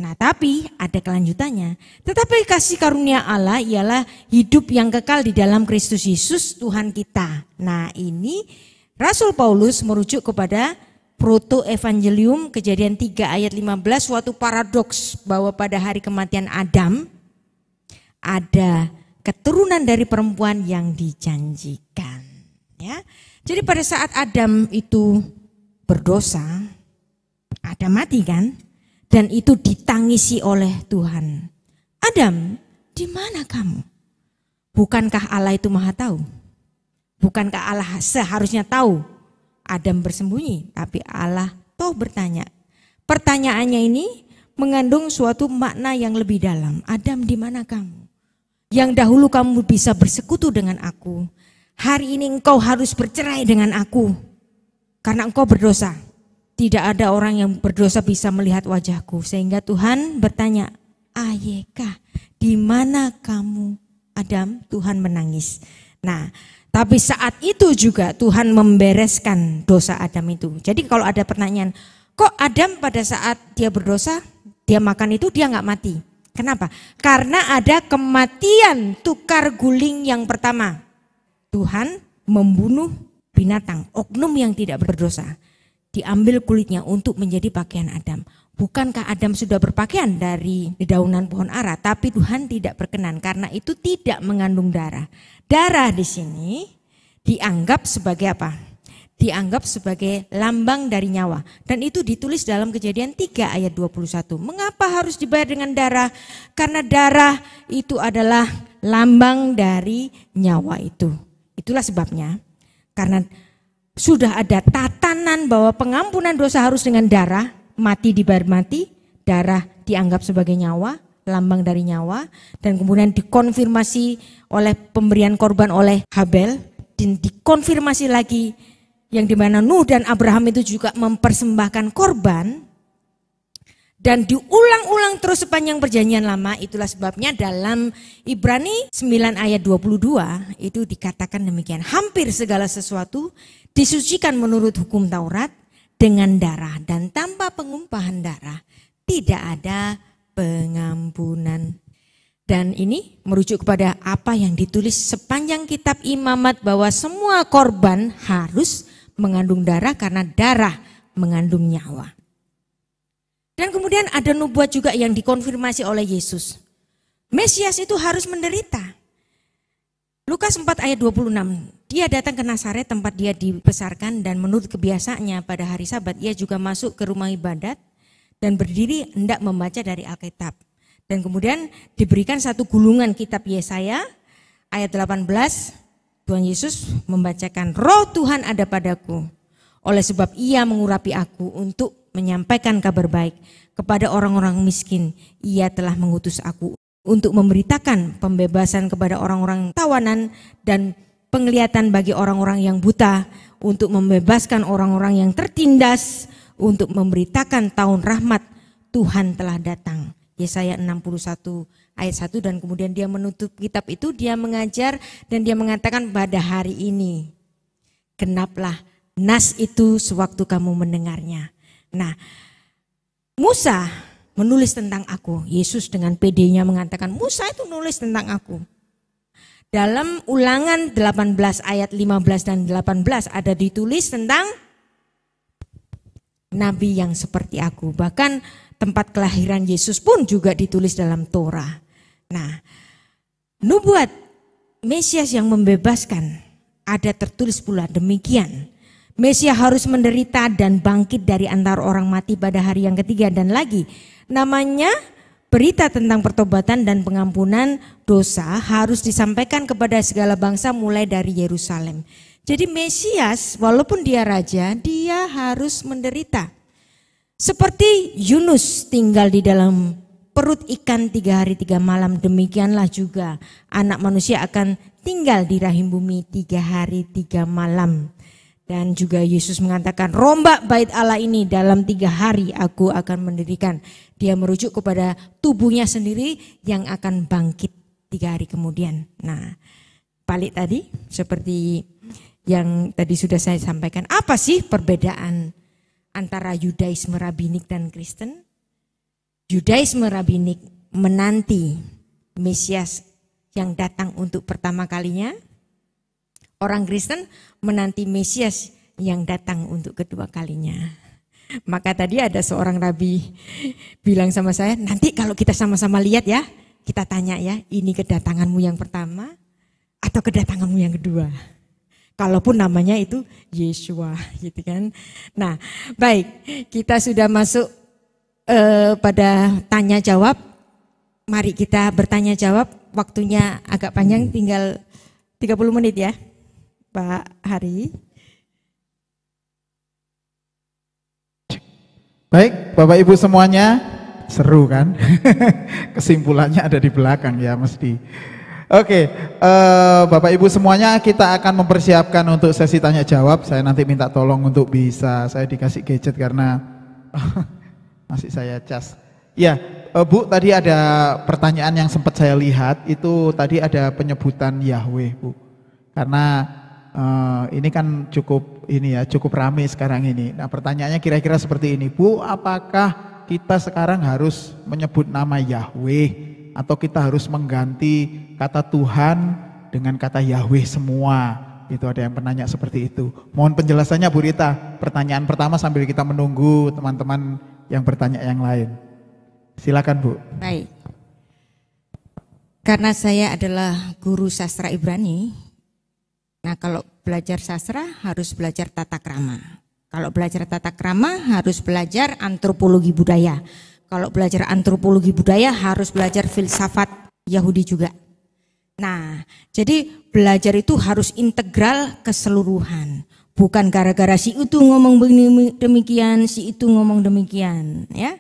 Nah, tapi ada kelanjutannya. Tetapi kasih karunia Allah ialah hidup yang kekal di dalam Kristus Yesus Tuhan kita. Nah, ini Rasul Paulus merujuk kepada proto evangelium Kejadian 3 ayat 15, suatu paradoks bahwa pada hari kematian Adam ada keturunan dari perempuan yang dijanjikan. Ya. Jadi pada saat Adam itu berdosa, Adam mati kan? Dan itu ditangisi oleh Tuhan. Adam, di mana kamu? Bukankah Allah itu maha tahu? Bukankah Allah seharusnya tahu Adam bersembunyi? Tapi Allah toh bertanya. Pertanyaannya ini mengandung suatu makna yang lebih dalam. Adam, di mana kamu? Yang dahulu kamu bisa bersekutu dengan aku. Hari ini engkau harus bercerai dengan aku. Karena engkau berdosa. Tidak ada orang yang berdosa bisa melihat wajahku. Sehingga Tuhan bertanya, Ayeka, di mana kamu Adam? Tuhan menangis. Nah, tapi saat itu juga Tuhan membereskan dosa Adam itu. Jadi kalau ada pertanyaan, kok Adam pada saat dia berdosa, dia makan itu dia nggak mati. Kenapa? Karena ada kematian tukar guling yang pertama. Tuhan membunuh binatang, oknum yang tidak berdosa. Diambil kulitnya untuk menjadi pakaian Adam. Bukankah Adam sudah berpakaian dari dedaunan pohon ara, tapi Tuhan tidak berkenan karena itu tidak mengandung darah. Darah di sini dianggap sebagai apa? Dianggap sebagai lambang dari nyawa. Dan itu ditulis dalam Kejadian 3 ayat 21. Mengapa harus dibayar dengan darah? Karena darah itu adalah lambang dari nyawa itu. Itulah sebabnya. Karena sudah ada tatanan bahwa pengampunan dosa harus dengan darah, mati dibayar mati, darah dianggap sebagai nyawa, lambang dari nyawa, dan kemudian dikonfirmasi oleh pemberian korban oleh Habel, dan dikonfirmasi lagi yang dimana Nuh dan Abraham itu juga mempersembahkan korban, dan diulang-ulang terus sepanjang perjanjian lama. Itulah sebabnya dalam Ibrani 9 ayat 22 itu dikatakan demikian. Hampir segala sesuatu disucikan menurut hukum Taurat dengan darah, dan tanpa pengumpahan darah tidak ada pengampunan. Dan ini merujuk kepada apa yang ditulis sepanjang kitab Imamat bahwa semua korban harus mengandung darah karena darah mengandung nyawa. Dan kemudian ada nubuat juga yang dikonfirmasi oleh Yesus. Mesias itu harus menderita. Lukas 4 ayat 26, dia datang ke Nazaret tempat dia dibesarkan, dan menurut kebiasaannya pada hari Sabat ia juga masuk ke rumah ibadat dan berdiri hendak membaca dari Alkitab. Dan kemudian diberikan satu gulungan kitab Yesaya ayat 18, Tuhan Yesus membacakan, Roh Tuhan ada padaku, oleh sebab ia mengurapi aku untuk menyampaikan kabar baik kepada orang-orang miskin. Ia telah mengutus aku untuk memberitakan pembebasan kepada orang-orang tawanan dan penglihatan bagi orang-orang yang buta, untuk membebaskan orang-orang yang tertindas, untuk memberitakan tahun rahmat Tuhan telah datang. Yesaya 61 ayat 1, dan kemudian dia menutup kitab itu, dia mengajar dan dia mengatakan pada hari ini genaplah nas itu sewaktu kamu mendengarnya. Nah, Musa menulis tentang aku. Yesus dengan PD-nya mengatakan, Musa itu nulis tentang aku. Dalam Ulangan 18 ayat 15 dan 18 ada ditulis tentang nabi yang seperti aku. Bahkan tempat kelahiran Yesus pun juga ditulis dalam Torah. Nah, nubuat Mesias yang membebaskan ada tertulis pula demikian. Mesias harus menderita dan bangkit dari antara orang mati pada hari yang ketiga, dan lagi namanya berita tentang pertobatan dan pengampunan dosa harus disampaikan kepada segala bangsa mulai dari Yerusalem. Jadi Mesias walaupun dia raja, dia harus menderita. Seperti Yunus tinggal di dalam perut ikan 3 hari 3 malam, demikianlah juga anak manusia akan tinggal di rahim bumi 3 hari 3 malam. Dan juga Yesus mengatakan, rombak bait Allah ini dalam 3 hari aku akan mendirikan. Dia merujuk kepada tubuhnya sendiri yang akan bangkit 3 hari kemudian. Nah, balik tadi seperti yang tadi sudah saya sampaikan. Apa sih perbedaan antara Yudaisme Rabinik dan Kristen. Yudaisme Rabinik menanti Mesias yang datang untuk pertama kalinya. Orang Kristen menanti Mesias yang datang untuk kedua kalinya. Maka tadi ada seorang rabi bilang sama saya, nanti kalau kita sama-sama lihat ya, kita tanya ya, ini kedatanganmu yang pertama atau kedatanganmu yang kedua. Kalaupun namanya itu Yeshua gitu kan. Nah baik, kita sudah masuk pada tanya jawab. Mari kita bertanya jawab, waktunya agak panjang, tinggal 30 menit ya Pak Hari. Baik, Bapak Ibu semuanya, seru kan? Kesimpulannya ada di belakang ya mesti. Oke, Bapak Ibu semuanya, kita akan mempersiapkan untuk sesi tanya jawab. Saya nanti minta tolong untuk bisa, saya dikasih gadget karena masih saya cas. Ya, Bu, tadi ada pertanyaan yang sempat saya lihat, itu tadi ada penyebutan Yahweh, Bu. Karena ini kan cukup ramai sekarang ini. Nah, pertanyaannya kira-kira seperti ini, Bu, apakah kita sekarang harus menyebut nama Yahweh atau kita harus mengganti kata Tuhan dengan kata Yahweh semua? Itu ada yang penanya seperti itu. Mohon penjelasannya Bu Rita. Pertanyaan pertama sambil kita menunggu teman-teman yang bertanya yang lain. Silakan Bu. Baik. Karena saya adalah guru sastra Ibrani, nah kalau belajar sastra harus belajar tata krama. Kalau belajar tata krama harus belajar antropologi budaya. Kalau belajar antropologi budaya harus belajar filsafat Yahudi juga. Nah, jadi belajar itu harus integral keseluruhan. Bukan gara-gara si itu ngomong demikian, si itu ngomong demikian, ya.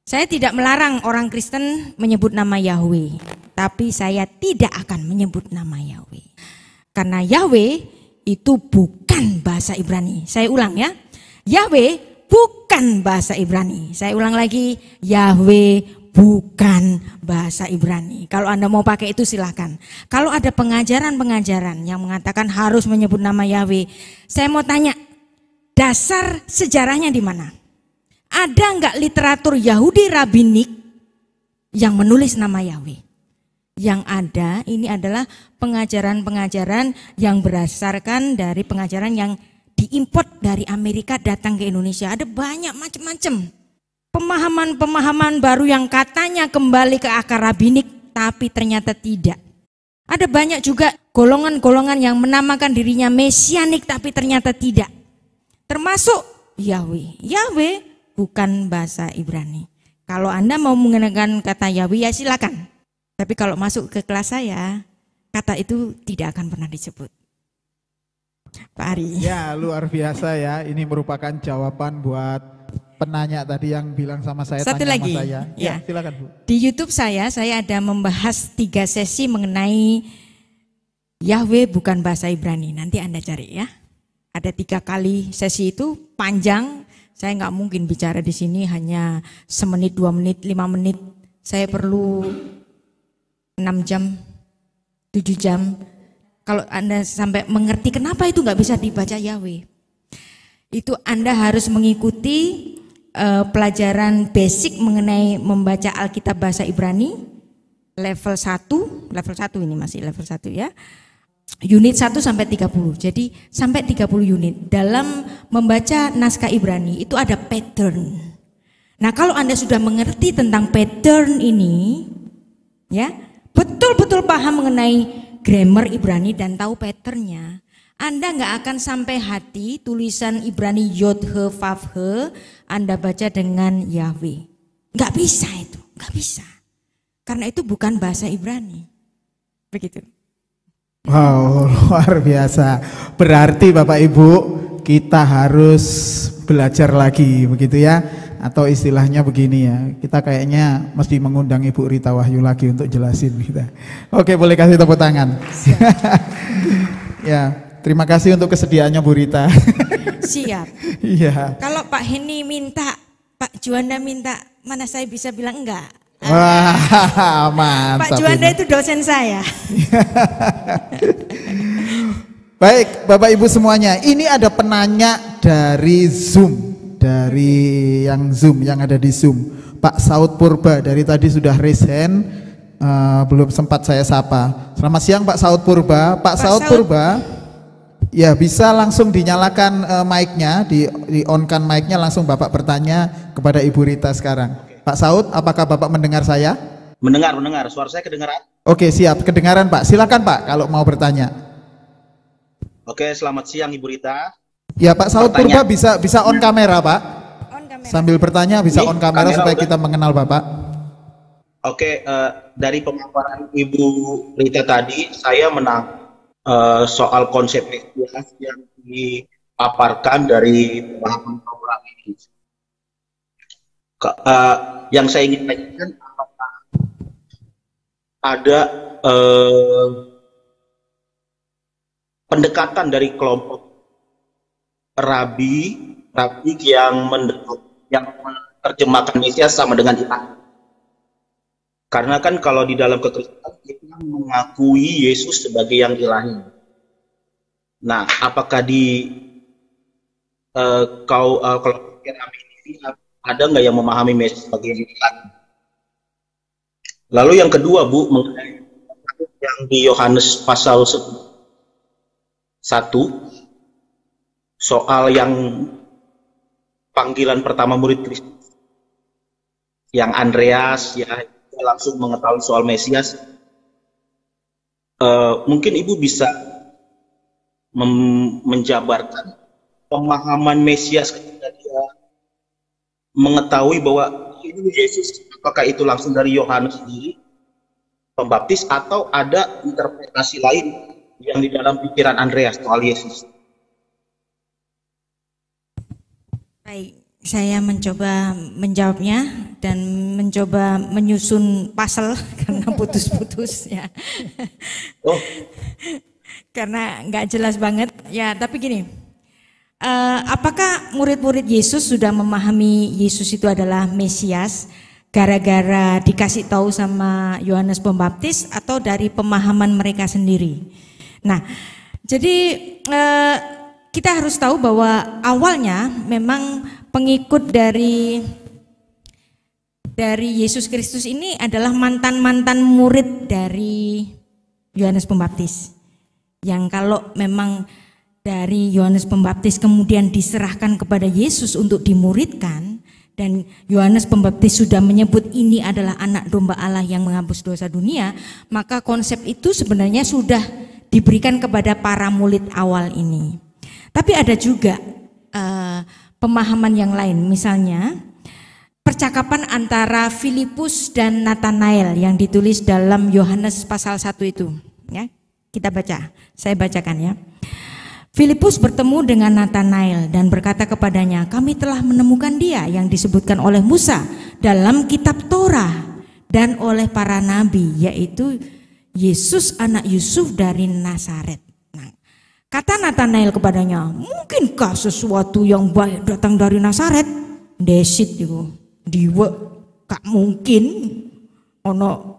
Saya tidak melarang orang Kristen menyebut nama Yahweh, tapi saya tidak akan menyebut nama Yahweh. Karena Yahweh itu bukan bahasa Ibrani. Saya ulang ya, Yahweh bukan bahasa Ibrani. Saya ulang lagi, Yahweh bukan bahasa Ibrani. Kalau Anda mau pakai itu silahkan. Kalau ada pengajaran-pengajaran yang mengatakan harus menyebut nama Yahweh, saya mau tanya, dasar sejarahnya di mana? Ada enggak literatur Yahudi Rabinik yang menulis nama Yahweh? Yang ada ini adalah pengajaran-pengajaran yang berdasarkan dari pengajaran yang diimport dari Amerika datang ke Indonesia. Ada banyak macam-macam pemahaman-pemahaman baru yang katanya kembali ke akar rabinik, tapi ternyata tidak. Ada banyak juga golongan-golongan yang menamakan dirinya mesianik, tapi ternyata tidak. Termasuk Yahweh. Yahweh bukan bahasa Ibrani. Kalau Anda mau menggunakan kata Yahweh ya silakan. Tapi kalau masuk ke kelas saya, kata itu tidak akan pernah disebut. Pak Ari. Ya, luar biasa ya. Ini merupakan jawaban buat penanya tadi yang bilang sama saya. Satu tanya lagi. sama saya. Ya, silakan Bu. Di YouTube saya ada membahas 3 sesi mengenai Yahweh bukan bahasa Ibrani. Nanti Anda cari ya. Ada 3 kali sesi itu panjang. Saya nggak mungkin bicara di sini hanya semenit, 2 menit, 5 menit. Saya perlu 6 jam, 7 jam. Kalau Anda sampai mengerti kenapa itu nggak bisa dibaca Yahweh, itu Anda harus mengikuti pelajaran basic mengenai membaca Alkitab bahasa Ibrani level 1 ini masih level 1 ya. Unit 1 sampai 30. Jadi sampai 30 unit. Dalam membaca naskah Ibrani itu ada pattern. Nah, kalau Anda sudah mengerti tentang pattern ini, ya, betul-betul paham mengenai grammar Ibrani dan tahu patternnya, Anda nggak akan sampai hati tulisan Ibrani Yod He Vav He Anda baca dengan Yahweh. Nggak bisa itu, nggak bisa. Karena itu bukan bahasa Ibrani. Begitu. Wow, luar biasa. Berarti Bapak Ibu kita harus belajar lagi begitu ya. Atau istilahnya begini ya, kita kayaknya mesti mengundang Ibu Rita Wahyu lagi untuk jelasin kita. Oke, boleh kasih tepuk tangan. Ya, terima kasih untuk kesediaannya Bu Rita. Siap. Iya. Kalau Pak Heni minta, Pak Juanda minta, mana saya bisa bilang enggak. Wah, mantap. Pak Juanda itu dosen saya. Baik, Bapak Ibu semuanya, ini ada penanya dari Zoom. dari yang Zoom, yang ada di Zoom. Pak Saud Purba dari tadi sudah raise hand, belum sempat saya sapa. Selamat siang Pak Saud Purba. Pak Saud Purba, ya bisa langsung dinyalakan mic-nya, di on-kan mic-nya, langsung Bapak bertanya kepada Ibu Rita sekarang. Pak Saud, apakah Bapak mendengar saya? Mendengar. Suara saya kedengaran? Oke, siap, kedengaran Pak. Silakan Pak kalau mau bertanya. Oke, selamat siang Ibu Rita. Ya Pak Saud Purba bisa on kamera Pak. On kamera. Sambil bertanya bisa Ini on kamera supaya udah. kita mengenal Bapak. Oke, dari pemaparan Ibu Rita tadi, saya menang soal konsep Mesias yang dipaparkan dari pemahaman orang ini. Yang saya ingin tanyakan, apakah ada pendekatan dari kelompok rabi yang menerjemahkan Mesias sama dengan Tuhan. Karena kan kalau di dalam kekristenan kita mengakui Yesus sebagai yang ilahi. Nah, apakah di kelompok rabi ini ada nggak yang memahami Mesias sebagai yang ilahi? Lalu yang kedua, Bu, mengenai yang di Yohanes pasal 1 soal yang panggilan pertama murid Kristus, yang Andreas ya langsung mengetahui soal Mesias. Mungkin Ibu bisa menjabarkan pemahaman Mesias ketika dia mengetahui bahwa ini Yesus, apakah itu langsung dari Yohanes sendiri Pembaptis atau ada interpretasi lain yang di dalam pikiran Andreas soal Yesus? Baik, saya mencoba menjawabnya dan mencoba menyusun pasal karena putus-putus ya. Oh, Karena nggak jelas banget ya. Tapi gini, apakah murid-murid Yesus sudah memahami Yesus itu adalah Mesias gara-gara dikasih tahu sama Yohanes Pembaptis atau dari pemahaman mereka sendiri? Nah, jadi kita harus tahu bahwa awalnya memang pengikut dari Yesus Kristus ini adalah mantan-mantan murid dari Yohanes Pembaptis. Yang kalau memang dari Yohanes Pembaptis kemudian diserahkan kepada Yesus untuk dimuridkan, dan Yohanes Pembaptis sudah menyebut ini adalah anak domba Allah yang menghapus dosa dunia, maka konsep itu sebenarnya sudah diberikan kepada para murid awal ini. Tapi ada juga pemahaman yang lain, misalnya percakapan antara Filipus dan Nathanael yang ditulis dalam Yohanes pasal 1 itu. Ya, kita baca, saya bacakan ya. Filipus bertemu dengan Nathanael dan berkata kepadanya, kami telah menemukan dia yang disebutkan oleh Musa dalam kitab Torah dan oleh para nabi, yaitu Yesus anak Yusuf dari Nazaret. Kata Nathanael kepadanya, mungkinkah sesuatu yang baik datang dari Nazaret? Desit itu, diwe, gak mungkin ono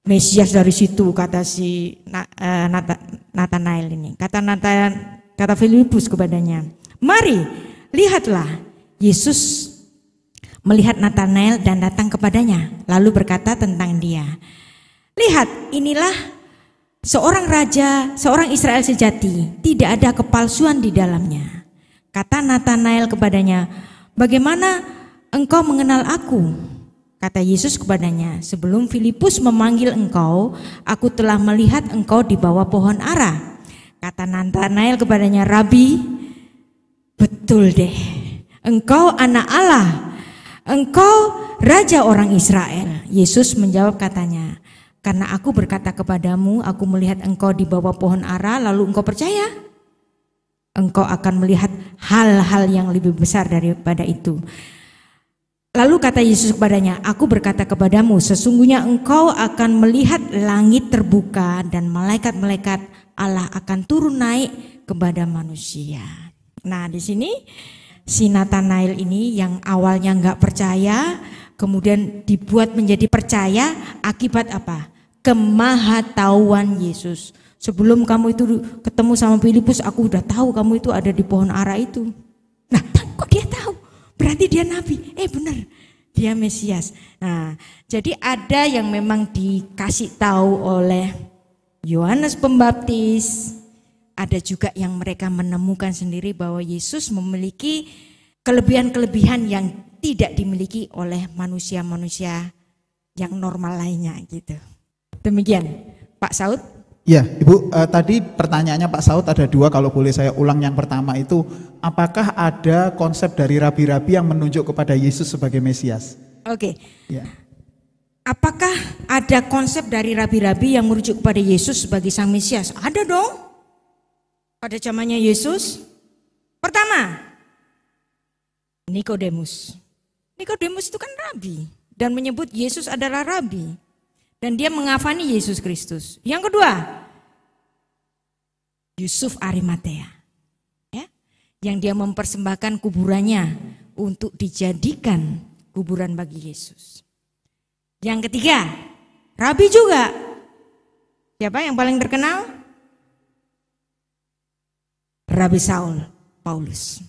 Mesias dari situ, kata si Nathanael ini. Kata Filipus kepadanya, mari lihatlah. Yesus melihat Nathanael dan datang kepadanya, lalu berkata tentang dia, lihat, inilah seorang raja, seorang Israel sejati, tidak ada kepalsuan di dalamnya. Kata Nathanael kepadanya, bagaimana engkau mengenal aku? Kata Yesus kepadanya, sebelum Filipus memanggil engkau, aku telah melihat engkau di bawah pohon ara. Kata Nathanael kepadanya, Rabi, betul deh, engkau anak Allah, engkau raja orang Israel. Yesus menjawab katanya, karena aku berkata kepadamu, aku melihat engkau di bawah pohon ara, lalu engkau percaya? Engkau akan melihat hal-hal yang lebih besar daripada itu. Lalu kata Yesus kepadanya, aku berkata kepadamu, sesungguhnya engkau akan melihat langit terbuka dan malaikat-malaikat Allah akan turun naik kepada manusia. Nah, di sini si Nathanael ini yang awalnya nggak percaya, kemudian dibuat menjadi percaya akibat apa? Kemahatauan Yesus. Sebelum kamu itu ketemu sama Filipus, aku udah tahu kamu itu ada di pohon ara itu. Nah, kok dia tahu? berarti dia nabi. Benar, dia Mesias. Nah, jadi ada yang memang dikasih tahu oleh Yohanes Pembaptis, ada juga yang mereka menemukan sendiri bahwa Yesus memiliki kelebihan-kelebihan yang tidak dimiliki oleh manusia-manusia yang normal lainnya gitu. Demikian, Pak Saud. Ya, Ibu, tadi pertanyaannya Pak Saud ada dua, kalau boleh saya ulang. Yang pertama itu, apakah ada konsep dari rabi-rabi yang menunjuk kepada Yesus sebagai Mesias? Oke. Ya. Apakah ada konsep dari rabi-rabi yang merujuk kepada Yesus sebagai Sang Mesias? Ada dong. Pada zamannya Yesus. Pertama, Nikodemus. Nikodemus itu kan rabi dan menyebut Yesus adalah rabi. Dan dia mengafani Yesus Kristus. Yang kedua, Yusuf Arimatea, ya, yang dia mempersembahkan kuburannya untuk dijadikan kuburan bagi Yesus. Yang ketiga, rabi juga. Siapa yang paling terkenal? Rabi Saul, Paulus.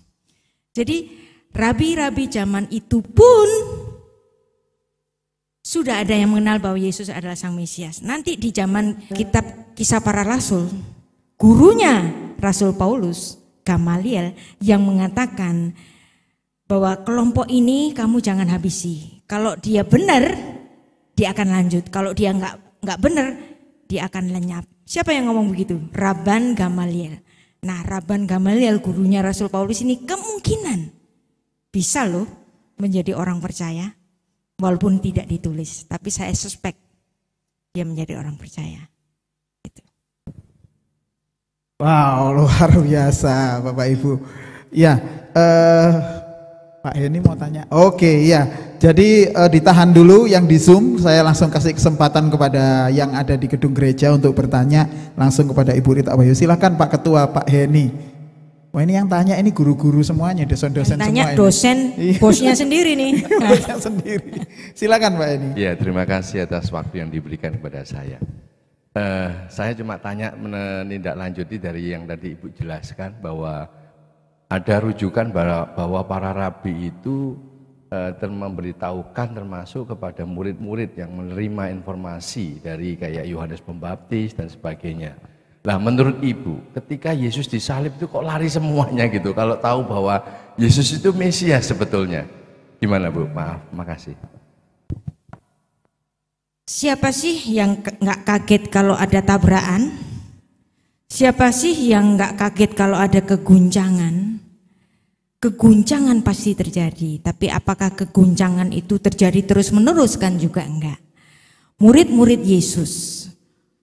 Jadi rabi-rabi zaman itu pun sudah ada yang mengenal bahwa Yesus adalah Sang Mesias. Nanti di zaman kitab Kisah Para Rasul, gurunya Rasul Paulus, Gamaliel, yang mengatakan bahwa kelompok ini kamu jangan habisi. Kalau dia benar, dia akan lanjut. Kalau dia nggak benar, dia akan lenyap. Siapa yang ngomong begitu? Rabban Gamaliel. Nah, Rabban Gamaliel, gurunya Rasul Paulus ini kemungkinan bisa loh menjadi orang percaya. Walaupun tidak ditulis, tapi saya suspek dia menjadi orang percaya. Gitu. Wow, luar biasa Bapak Ibu. Ya, Pak Heni mau tanya. Oke, ya. Jadi ditahan dulu yang di Zoom, saya langsung kasih kesempatan kepada yang ada di gedung gereja untuk bertanya langsung kepada Ibu Rita Wahyu. Silakan Pak Ketua, Pak Heni. Wah, ini yang tanya ini guru-guru semuanya, dosen-dosen semua. Tanya dosen, bosnya sendiri nih. Bosnya sendiri. Silakan Pak Eni. Ya, terima kasih atas waktu yang diberikan kepada saya. Saya cuma tanya menindaklanjuti dari yang tadi Ibu jelaskan bahwa ada rujukan bahwa para rabi itu memberitahukan termasuk kepada murid-murid yang menerima informasi dari kayak Yohanes Pembaptis dan sebagainya. Nah, menurut Ibu, ketika Yesus disalib itu kok lari semuanya gitu? Kalau tahu bahwa Yesus itu Mesias sebetulnya, gimana Bu? Maaf, makasih. Siapa sih yang nggak kaget kalau ada tabrakan? Siapa sih yang nggak kaget kalau ada keguncangan? Keguncangan pasti terjadi, tapi apakah keguncangan itu terjadi terus-menerus? Kan juga enggak. Murid-murid Yesus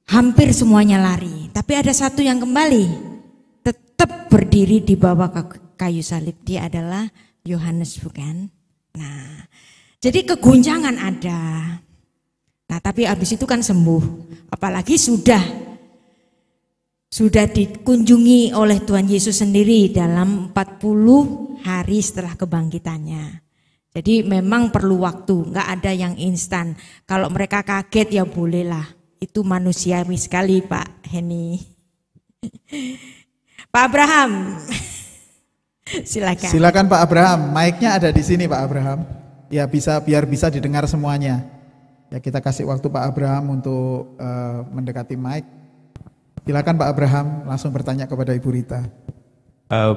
hampir semuanya lari, tapi ada satu yang kembali, tetap berdiri di bawah kayu salib. Dia adalah Yohanes, bukan? Nah, jadi keguncangan ada. Nah, tapi habis itu kan sembuh. Apalagi sudah dikunjungi oleh Tuhan Yesus sendiri dalam 40 hari setelah kebangkitannya. Jadi memang perlu waktu, nggak ada yang instan. Kalau mereka kaget ya bolehlah. Itu manusiawi sekali Pak Heni. Pak Abraham, silakan. Silakan Pak Abraham, mic-nya ada di sini Pak Abraham. Ya biar bisa didengar semuanya. Ya kita kasih waktu Pak Abraham untuk mendekati mic. Silakan Pak Abraham, langsung bertanya kepada Ibu Rita.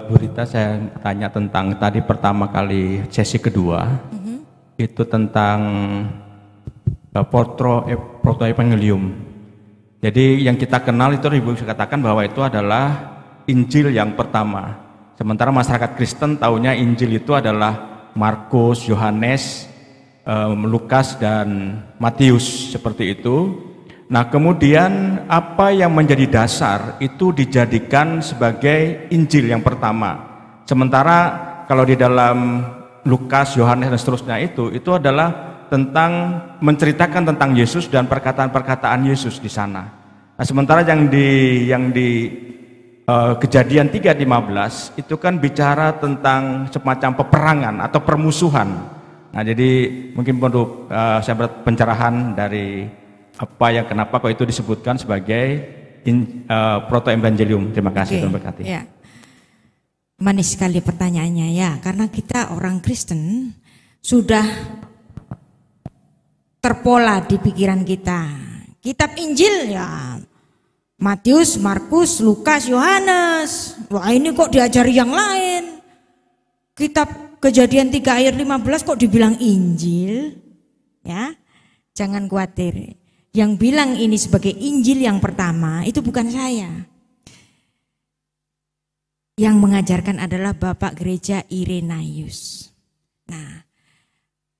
Bu Rita, saya tanya tentang tadi pertama kali sesi kedua, itu tentang protoevangelium. Jadi yang kita kenal itu Ibu katakan bahwa itu adalah Injil yang pertama. Sementara masyarakat Kristen taunya Injil itu adalah Markus, Yohanes, Lukas dan Matius, seperti itu. Nah, kemudian apa yang menjadi dasar itu dijadikan sebagai Injil yang pertama. Sementara kalau di dalam Lukas, Yohanes dan seterusnya itu adalah tentang menceritakan tentang Yesus dan perkataan-perkataan Yesus di sana. Nah, sementara yang di Kejadian 3:15 itu kan bicara tentang semacam peperangan atau permusuhan. Nah, jadi mungkin perlu saya pencerahan dari apa yang kenapa kok itu disebutkan sebagai protoevangelium. Terima kasih, Tuhan berkati. Ya. Manis sekali pertanyaannya ya, karena kita orang Kristen sudah terpola di pikiran kita. Kitab Injil ya Matius, Markus, Lukas, Yohanes. Wah ini kok diajari yang lain. Kitab Kejadian 3 ayat 15 kok dibilang Injil? Ya, jangan khawatir. Yang bilang ini sebagai Injil yang pertama itu bukan saya. Yang mengajarkan adalah Bapak Gereja Irenaeus. Nah,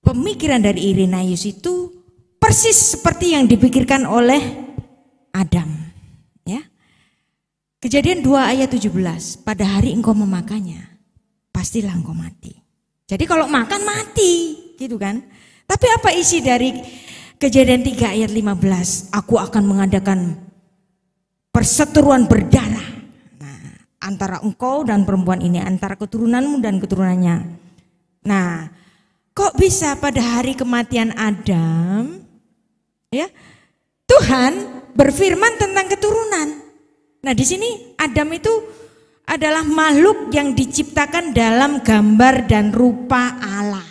pemikiran dari Irenaeus itu persis seperti yang dipikirkan oleh Adam. Ya. Kejadian 2 ayat 17, pada hari engkau memakannya, pastilah engkau mati. Jadi kalau makan mati, gitu kan. Tapi apa isi dari Kejadian 3 ayat 15, aku akan mengadakan perseteruan berdarah antara engkau dan perempuan ini, antara keturunanmu dan keturunannya. Nah, kok bisa pada hari kematian Adam, ya, Tuhan berfirman tentang keturunan. Nah, di sini Adam itu adalah makhluk yang diciptakan dalam gambar dan rupa Allah.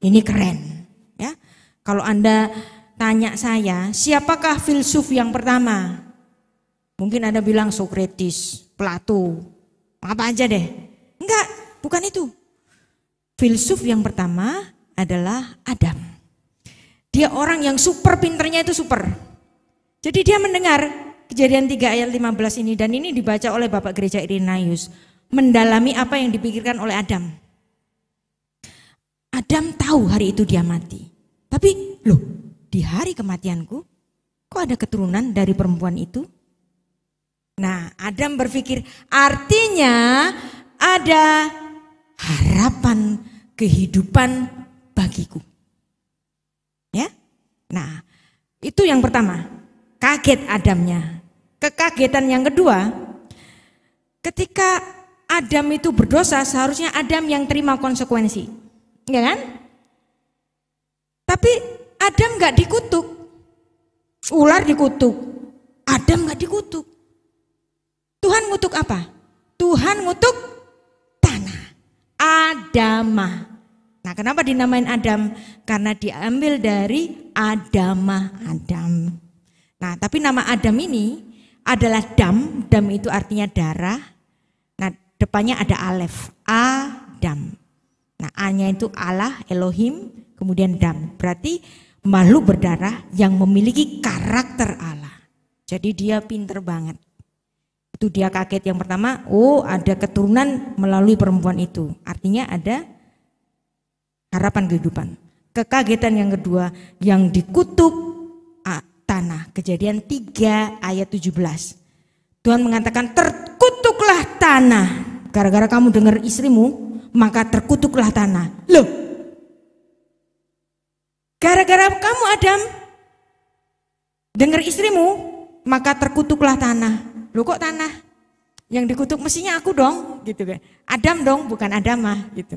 Ini keren, ya. Kalau Anda tanya saya, siapakah filsuf yang pertama? Mungkin Anda bilang Socrates, Plato, apa aja deh. Enggak, bukan itu. Filsuf yang pertama adalah Adam. Dia orang yang super pinternya itu super. Jadi dia mendengar Kejadian 3 ayat 15 ini, dan ini dibaca oleh Bapak Gereja Irenaeus, mendalami apa yang dipikirkan oleh Adam. Adam tahu hari itu dia mati. Tapi loh, di hari kematianku kok ada keturunan dari perempuan itu? Nah, Adam berpikir artinya ada harapan kehidupan bagiku. Ya. Nah, itu yang pertama. Kaget Adamnya. Kekagetan yang kedua, ketika Adam itu berdosa, seharusnya Adam yang terima konsekuensi. Ya kan? Tapi Adam gak dikutuk. Ular dikutuk. Adam gak dikutuk. Tuhan ngutuk apa? Tuhan ngutuk tanah. Adamah. Nah, kenapa dinamain Adam? Karena diambil dari Adamah, Adam. Nah, tapi nama Adam ini adalah Dam. Dam itu artinya darah. Nah, depannya ada Alef. Adam. Nah, A-nya itu Allah, Elohim, kemudian Dam. Berarti makhluk berdarah yang memiliki karakter Allah. Jadi dia pinter banget. Itu dia kaget yang pertama, oh ada keturunan melalui perempuan itu. Artinya ada harapan kehidupan. Kekagetan yang kedua, yang dikutuk tanah. Kejadian 3 ayat 17. Tuhan mengatakan terkutuklah tanah. Gara-gara kamu dengar istrimu, maka terkutuklah tanah. Loh, gara-gara kamu Adam dengar istrimu, maka terkutuklah tanah. Loh kok tanah? Yang dikutuk mestinya aku dong, gitu kan. Adam dong, bukan Adamah, gitu.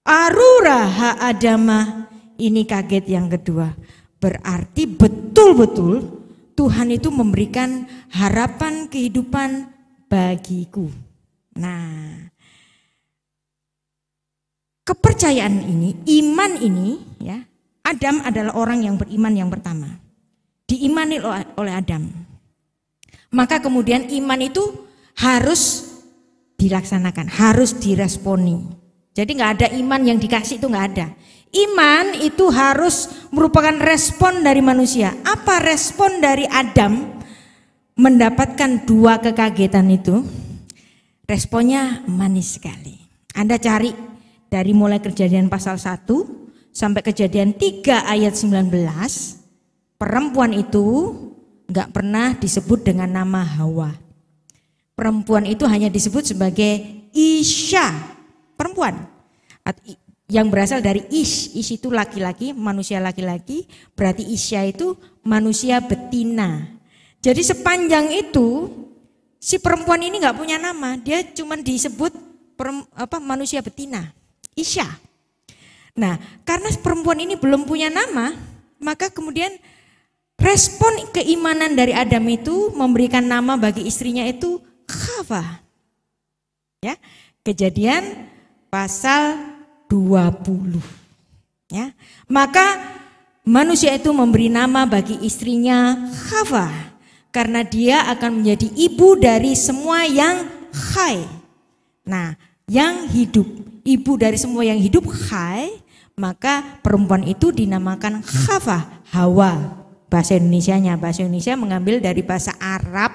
Arura ha Adamah, ini kaget yang kedua. Berarti betul-betul Tuhan itu memberikan harapan kehidupan bagiku. Nah, kepercayaan ini, iman ini, ya, Adam adalah orang yang beriman yang pertama. Diimani oleh Adam. Maka kemudian iman itu harus dilaksanakan, harus diresponi. Jadi nggak ada iman yang dikasih, itu nggak ada. Iman itu harus merupakan respon dari manusia. Apa respon dari Adam mendapatkan dua kekagetan itu? Responnya manis sekali. Anda cari dari mulai Kejadian pasal 1 sampai Kejadian 3 ayat 19. Perempuan itu nggak pernah disebut dengan nama Hawa. Perempuan itu hanya disebut sebagai Isya, perempuan. Yang berasal dari Ish itu laki-laki, manusia laki-laki, berarti Isya itu manusia betina. Jadi sepanjang itu si perempuan ini nggak punya nama, dia cuma disebut manusia betina, Isya. Nah, karena perempuan ini belum punya nama, maka kemudian respon keimanan dari Adam itu memberikan nama bagi istrinya itu Hawa. Ya. Kejadian pasal 20. Ya. Maka manusia itu memberi nama bagi istrinya Hawa karena dia akan menjadi ibu dari semua yang hai. Nah, yang hidup, ibu dari semua yang hidup hai, maka perempuan itu dinamakan Hawa. Bahasa Indonesianya, bahasa Indonesia mengambil dari bahasa Arab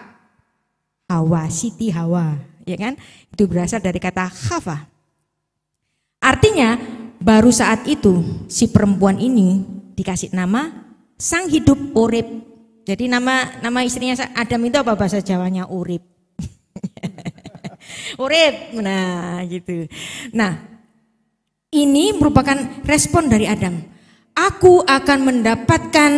Hawa, Siti Hawa, ya kan? Itu berasal dari kata Hawa. Artinya baru saat itu si perempuan ini dikasih nama sang hidup urip. Jadi nama istrinya Adam itu apa bahasa Jawanya? Urip. Urip. Nah, gitu. Nah, ini merupakan respon dari Adam. Aku akan mendapatkan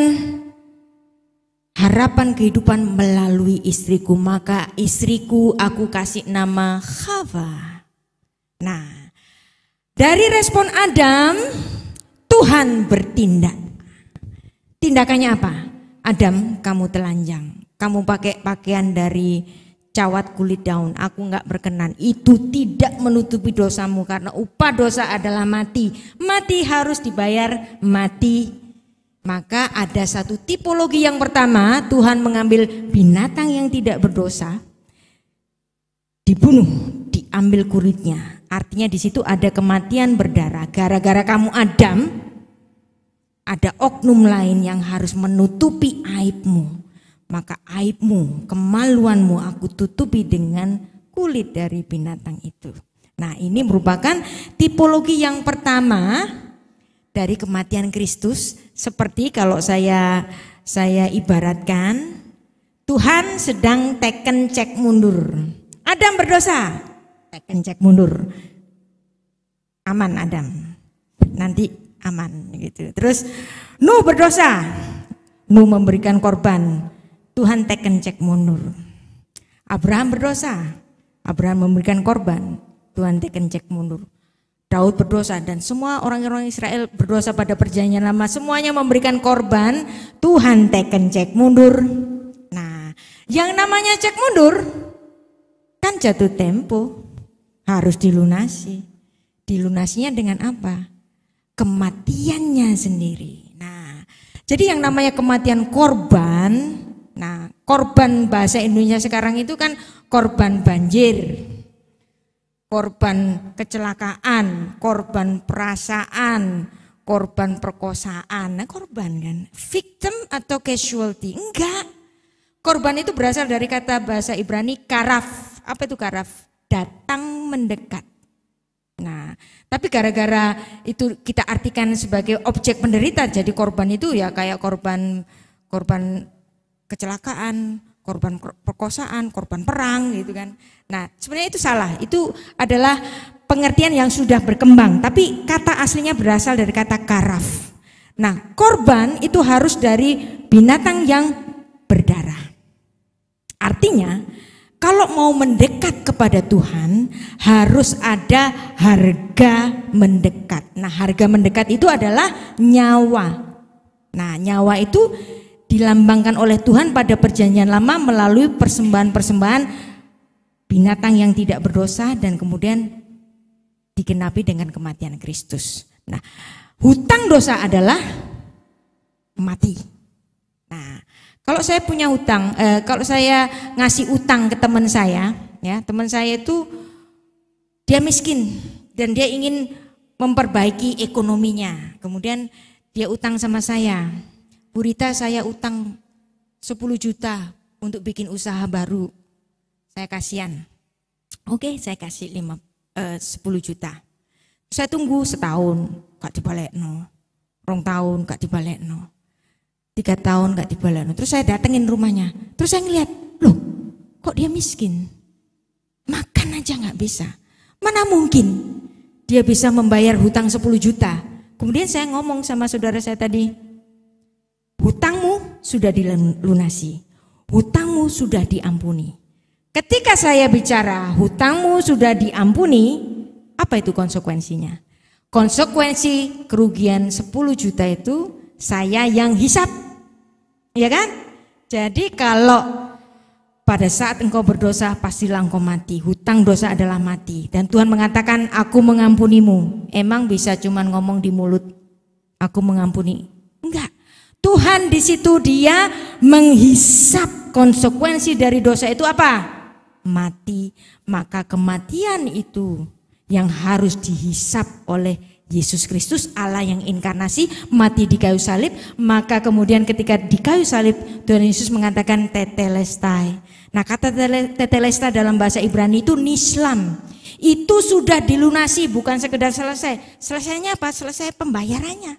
harapan kehidupan melalui istriku, maka istriku aku kasih nama Hawa. Nah, dari respon Adam, Tuhan bertindak. Tindakannya apa? Adam, kamu telanjang, kamu pakai pakaian dari cawat kulit daun, aku enggak berkenan. Itu tidak menutupi dosamu karena upah dosa adalah mati. Mati harus dibayar mati. Maka ada satu tipologi yang pertama, Tuhan mengambil binatang yang tidak berdosa, dibunuh, diambil kulitnya. Artinya di situ ada kematian berdarah. Gara-gara kamu Adam, ada oknum lain yang harus menutupi aibmu. Maka aibmu, kemaluanmu aku tutupi dengan kulit dari binatang itu. Nah, ini merupakan tipologi yang pertama dari kematian Kristus. Seperti kalau saya ibaratkan, Tuhan sedang teken cek mundur. Adam berdosa, teken cek mundur. Aman Adam, nanti aman gitu. Terus Nuh berdosa, Nuh memberikan korban, Tuhan teken cek mundur. Abraham berdosa, Abraham memberikan korban, Tuhan teken cek mundur. Daud berdosa dan semua orang-orang Israel berdosa pada perjanjian lama, semuanya memberikan korban, Tuhan teken cek mundur. Nah, yang namanya cek mundur kan jatuh tempo, harus dilunasi. Dilunasinya dengan apa? Kematiannya sendiri. Nah, jadi yang namanya kematian korban, nah korban bahasa Indonesia sekarang itu kan korban banjir, korban kecelakaan, korban perasaan, korban perkosaan. Nah, korban kan, victim atau casualty? Enggak. Korban itu berasal dari kata bahasa Ibrani karaf. Apa itu karaf? Datang mendekat. Nah, tapi gara-gara itu kita artikan sebagai objek penderita, jadi korban itu ya kayak korban kecelakaan, korban perkosaan, korban perang gitu kan. Nah, sebenarnya itu salah. Itu adalah pengertian yang sudah berkembang, tapi kata aslinya berasal dari kata karaf. Nah, korban itu harus dari binatang yang berdarah. Artinya, kalau mau mendekat kepada Tuhan harus ada harga mendekat. Nah, harga mendekat itu adalah nyawa. Nah, nyawa itu dilambangkan oleh Tuhan pada perjanjian lama melalui persembahan-persembahan binatang yang tidak berdosa dan kemudian digenapi dengan kematian Kristus. Nah, hutang dosa adalah mati. Nah, kalau saya punya hutang, kalau saya ngasih utang ke teman saya, ya teman saya itu dia miskin dan dia ingin memperbaiki ekonominya. Kemudian dia utang sama saya, Bu Rita saya utang 10 juta untuk bikin usaha baru. Saya kasihan. Oke, saya kasih 10 juta. Saya tunggu setahun, gak dibalekno. 2 tahun gak dibalekno. 3 tahun gak dibalekno. Terus saya datengin rumahnya. Terus saya ngeliat, loh kok dia miskin? Makan aja gak bisa. Mana mungkin dia bisa membayar hutang 10 juta. Kemudian saya ngomong sama saudara saya tadi, hutangmu sudah dilunasi. Hutangmu sudah diampuni. Ketika saya bicara hutangmu sudah diampuni, apa itu konsekuensinya? Konsekuensi kerugian 10 juta itu saya yang hisap, ya kan? Jadi kalau pada saat engkau berdosa pastilah engkau mati. Hutang dosa adalah mati. Dan Tuhan mengatakan aku mengampunimu. Emang bisa cuman ngomong di mulut aku mengampuni? Enggak. Tuhan di situ dia menghisap konsekuensi dari dosa itu apa? Mati. Maka kematian itu yang harus dihisap oleh Yesus Kristus, Allah yang inkarnasi, mati di kayu salib. Maka kemudian ketika di kayu salib Tuhan Yesus mengatakan tetelestai. Nah, kata tetelestai dalam bahasa Ibrani itu nislam. Itu sudah dilunasi, bukan sekedar selesai. Selesainya apa? Selesai pembayarannya.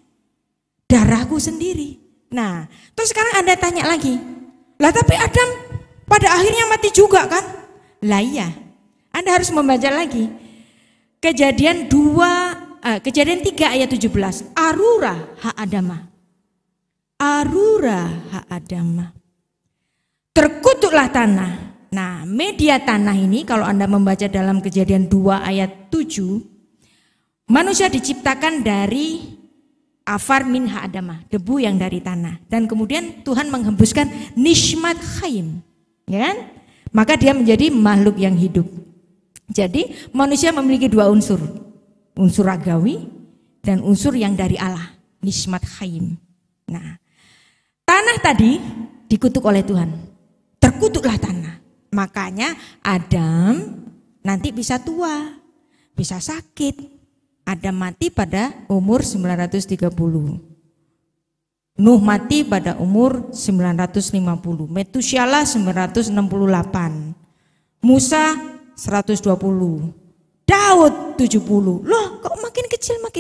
Darahku sendiri. Nah, terus sekarang Anda tanya lagi, lah tapi Adam pada akhirnya mati juga kan? Lah iya, Anda harus membaca lagi. Kejadian 3 ayat 17. Arura ha Adama. Arura ha Adama. Terkutuklah tanah. Nah, media tanah ini kalau Anda membaca dalam Kejadian 2 ayat 7, manusia diciptakan dari afar min ha Adama, debu yang dari tanah. Dan kemudian Tuhan menghembuskan nishmat khaim, ya kan? Maka dia menjadi makhluk yang hidup. Jadi manusia memiliki dua unsur. Unsur ragawi dan unsur yang dari Allah, nismat khaim. Nah, tanah tadi dikutuk oleh Tuhan. Terkutuklah tanah. Makanya Adam nanti bisa tua, bisa sakit. Adam mati pada umur 930. Nuh mati pada umur 950. Metusyalah 968. Musa 120. Daud 70. Loh, kok makin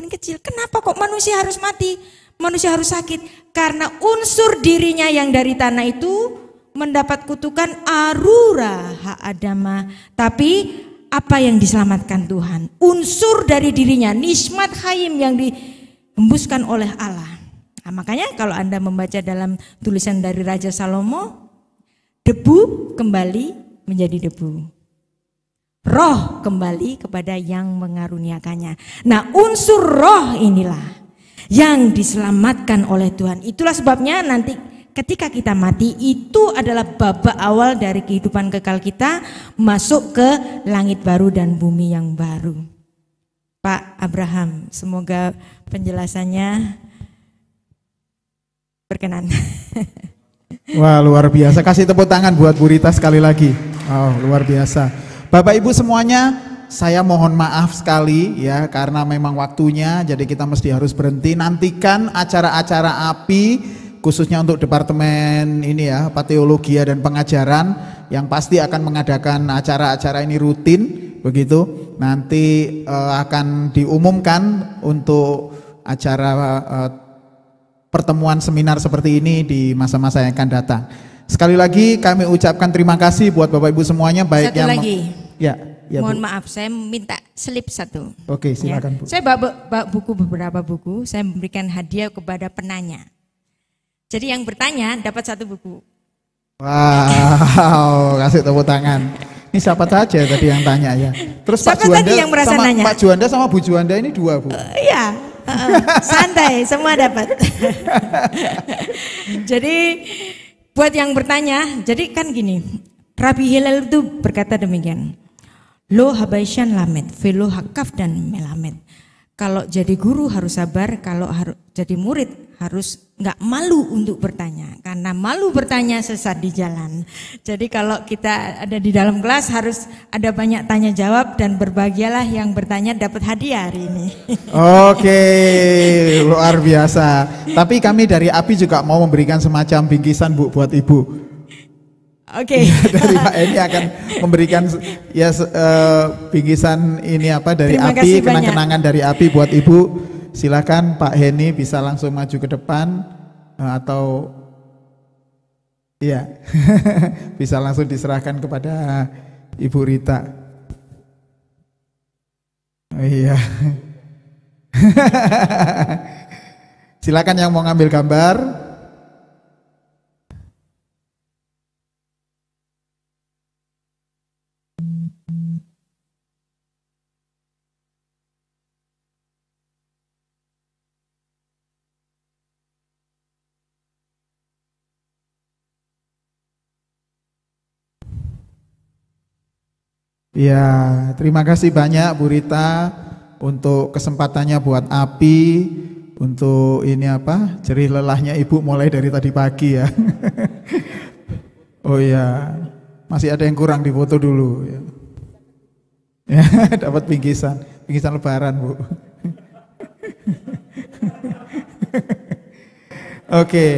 kecil. Kenapa kok manusia harus mati? Manusia harus sakit karena unsur dirinya yang dari tanah itu mendapat kutukan arura ha Adama. Tapi apa yang diselamatkan Tuhan? Unsur dari dirinya, nismat khaim yang dihembuskan oleh Allah. Nah, makanya kalau Anda membaca dalam tulisan dari Raja Salomo, debu kembali menjadi debu. Roh kembali kepada yang mengaruniakannya. Nah, unsur roh inilah yang diselamatkan oleh Tuhan. Itulah sebabnya nanti ketika kita mati itu adalah babak awal dari kehidupan kekal kita masuk ke langit baru dan bumi yang baru. Pak Abraham, semoga penjelasannya berkenan. Wah, luar biasa. Kasih tepuk tangan buat Bu Rita sekali lagi. Oh, luar biasa. Bapak Ibu semuanya, saya mohon maaf sekali ya karena memang waktunya, jadi kita mesti harus berhenti. Nantikan acara-acara API khususnya untuk departemen ini ya, Pateologia dan Pengajaran yang pasti akan mengadakan acara-acara ini rutin begitu. Nanti akan diumumkan untuk acara pertemuan seminar seperti ini di masa-masa yang akan datang. Sekali lagi kami ucapkan terima kasih buat Bapak Ibu semuanya, baik Satu yang lagi. Ya, Mohon Bu. maaf, saya minta slip satu. Oke, silakan, Ya. Bu. Saya bawa beberapa buku, saya memberikan hadiah kepada penanya. Jadi yang bertanya dapat satu buku. Wow, kasih tepuk tangan. Ini siapa saja tadi yang tanya ya. Terus Siapa Pak Juanda tadi yang merasa sama nanya? Pak Juanda sama Bu Juanda ini dua, Bu. Iya, santai, semua dapat. Jadi buat yang bertanya, jadi kan gini, Rabi Hillel itu berkata demikian. Lo habaisyan lamet, velo hakaf dan melamet. Kalau jadi guru harus sabar, kalau jadi murid harus nggak malu untuk bertanya. Karena malu bertanya sesat di jalan. Jadi kalau kita ada di dalam kelas harus ada banyak tanya jawab dan berbahagialah yang bertanya dapat hadiah hari ini. Oke, luar biasa. Tapi kami dari API juga mau memberikan semacam bingkisan, Bu, buat Ibu. Oke. Dari Pak Eni akan memberikan ya bingkisan ini apa dari Terima API, kasih kenang-kenangan dari API buat Ibu. Silakan Pak Heni bisa langsung maju ke depan atau iya bisa langsung diserahkan kepada Ibu Rita. Oh, iya. Silakan yang mau ngambil gambar. Ya, terima kasih banyak Bu Rita untuk kesempatannya buat Api, untuk ini apa, jerih lelahnya Ibu mulai dari tadi pagi ya. Oh ya, masih ada yang kurang difoto dulu ya. Ya, dapat bingkisan lebaran Bu. Oke.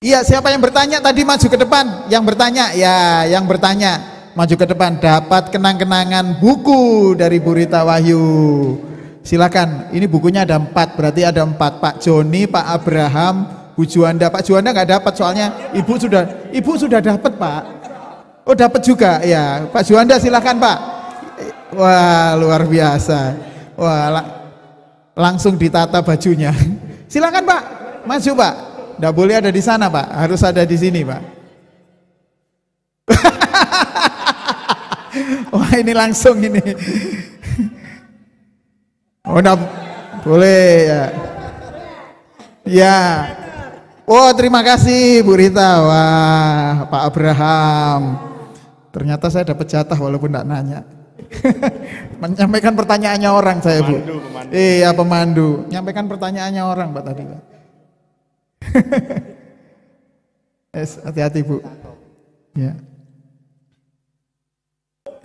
Iya, siapa yang bertanya tadi maju ke depan? Yang bertanya, ya, yang bertanya maju ke depan, dapat kenang-kenangan buku dari Bu Rita Wahyu. Silakan, ini bukunya ada 4, berarti ada 4, Pak Joni, Pak Abraham, Bu Juanda. Pak Juanda nggak dapat soalnya ibu sudah dapat Pak. Oh dapat juga, ya. Pak Juanda silakan Pak. Wah luar biasa. Wah langsung ditata bajunya. Silakan Pak, maju Pak. Nggak boleh ada di sana Pak, harus ada di sini Pak. Wah ini langsung ini. Oh enggak boleh ya. Ya. Oh terima kasih Bu Rita. Wah Pak Abraham. Ternyata saya dapat jatah walaupun enggak nanya. Menyampaikan pertanyaannya orang saya Bu. Pemandu. Iya pemandu. Menyampaikan pertanyaannya orang Pak tadi Pak. Hati-hati Bu. Ya.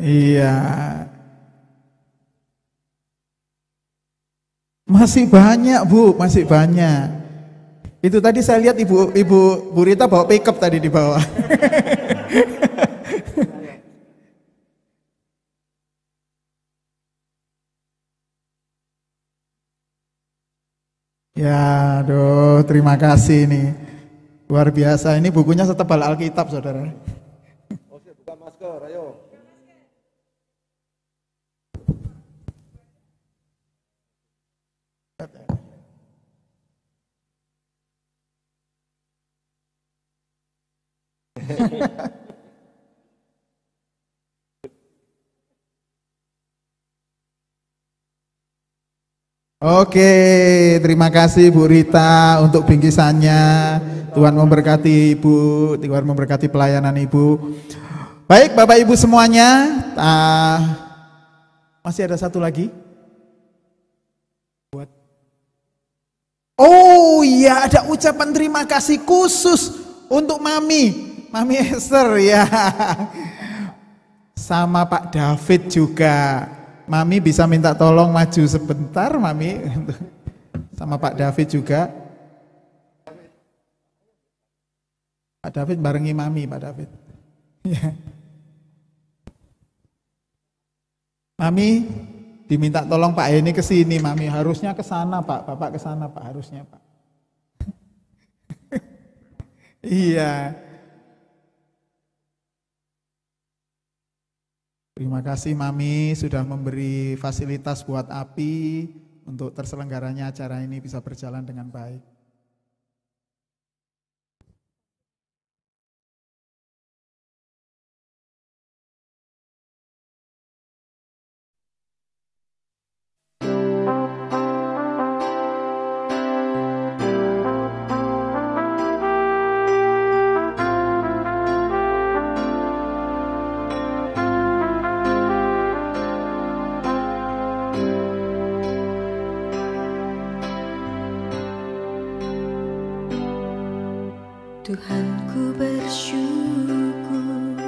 Iya. Masih banyak Bu, masih banyak. Itu tadi saya lihat Ibu Bu Rita bawa pickup tadi di bawah. Ya, aduh, terima kasih nih. Luar biasa, ini bukunya setebal Alkitab, Saudara. Oke, buka masker, ayo. Oke, terima kasih Bu Rita untuk bingkisannya. Tuhan memberkati Ibu, Tuhan memberkati pelayanan Ibu. Baik Bapak Ibu semuanya, masih ada satu lagi. Oh iya, ada ucapan terima kasih khusus untuk Mami Esther ya. Sama Pak David juga. Mami bisa minta tolong maju sebentar Mami. Sama Pak David juga. Pak David barengi Mami Pak David. Ya. Mami diminta tolong Pak Heni ke sini Mami, harusnya ke sana Pak, Bapak ke sana Pak, harusnya Pak. Iya. Terima kasih Mami sudah memberi fasilitas buat Api untuk terselenggaranya acara ini bisa berjalan dengan baik. Tuhanku bersyukur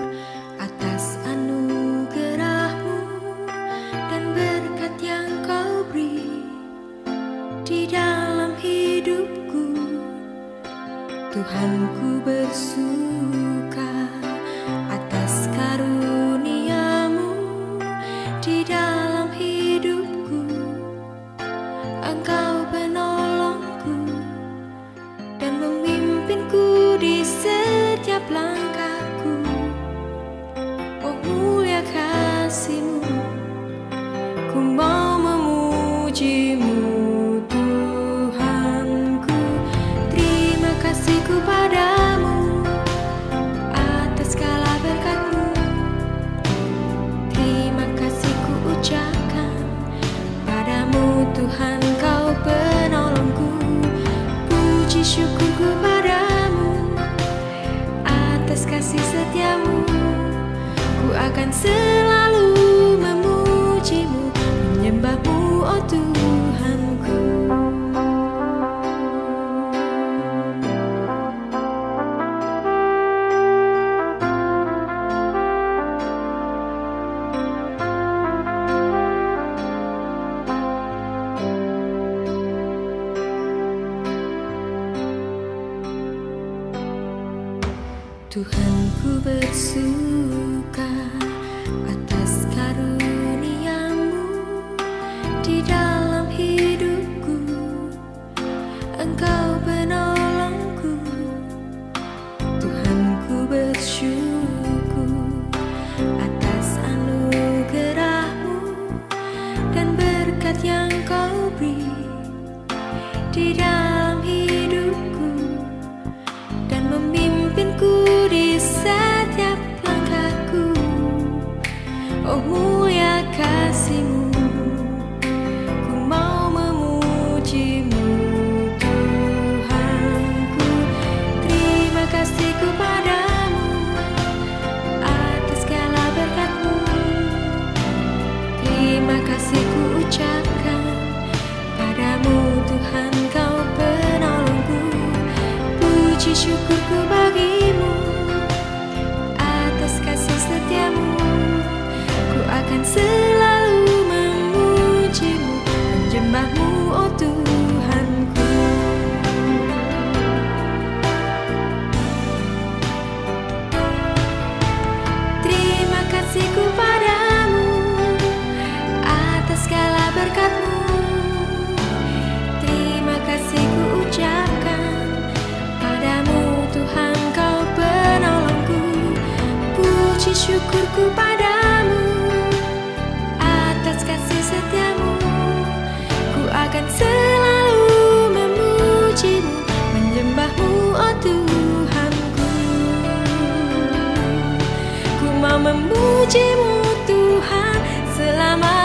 atas anugerah-Mu dan berkat yang Kau beri di dalam hidupku. Tuhanku bersuka atas karunia-Mu di dalam hidupku. Engkau penolongku dan memimpinku di setiap langkahku. Oh mulia kasih-Mu, ku mau memuji-Mu Tuhanku. Terima kasihku padamu atas segala berkat-Mu. Terima kasihku ucapkan padamu Tuhan, Kau penolongku. Puji syukurku padamu atas kasih setia-Mu. Ku akan selalu memujimu, menyembahmu, oh Tuhanku. Tuhanku bersuka atas karunia-Mu di dalam hidupku. Engkau penolongku. Tuhanku bersyukur atas anugerah-Mu dan berkat yang Kau beri di dalam hidupku dan memimpinku di setiap langkahku. Oh mulia kasih-Mu, ku mau memuji-Mu Tuhanku. Terima kasihku padamu atas segala berkat-Mu. Terima kasihku ucapkan padamu Tuhan, Kau penolongku. Puji syukurku bagi-Mu atas kasih setia-Mu. Ku akan selalu memuji-Mu, menyembah-Mu, oh Tuhanku. Terima kasihku padamu atas segala berkat-Mu. Terima kasihku ucapkan padamu Tuhan, Kau penolongku. Puji syukurku padamu atas kasih setia-Mu. Ku akan selalu memuji-Mu, menyembah-Mu, oh Tuhanku. Ku mau memuji-Mu Tuhan selama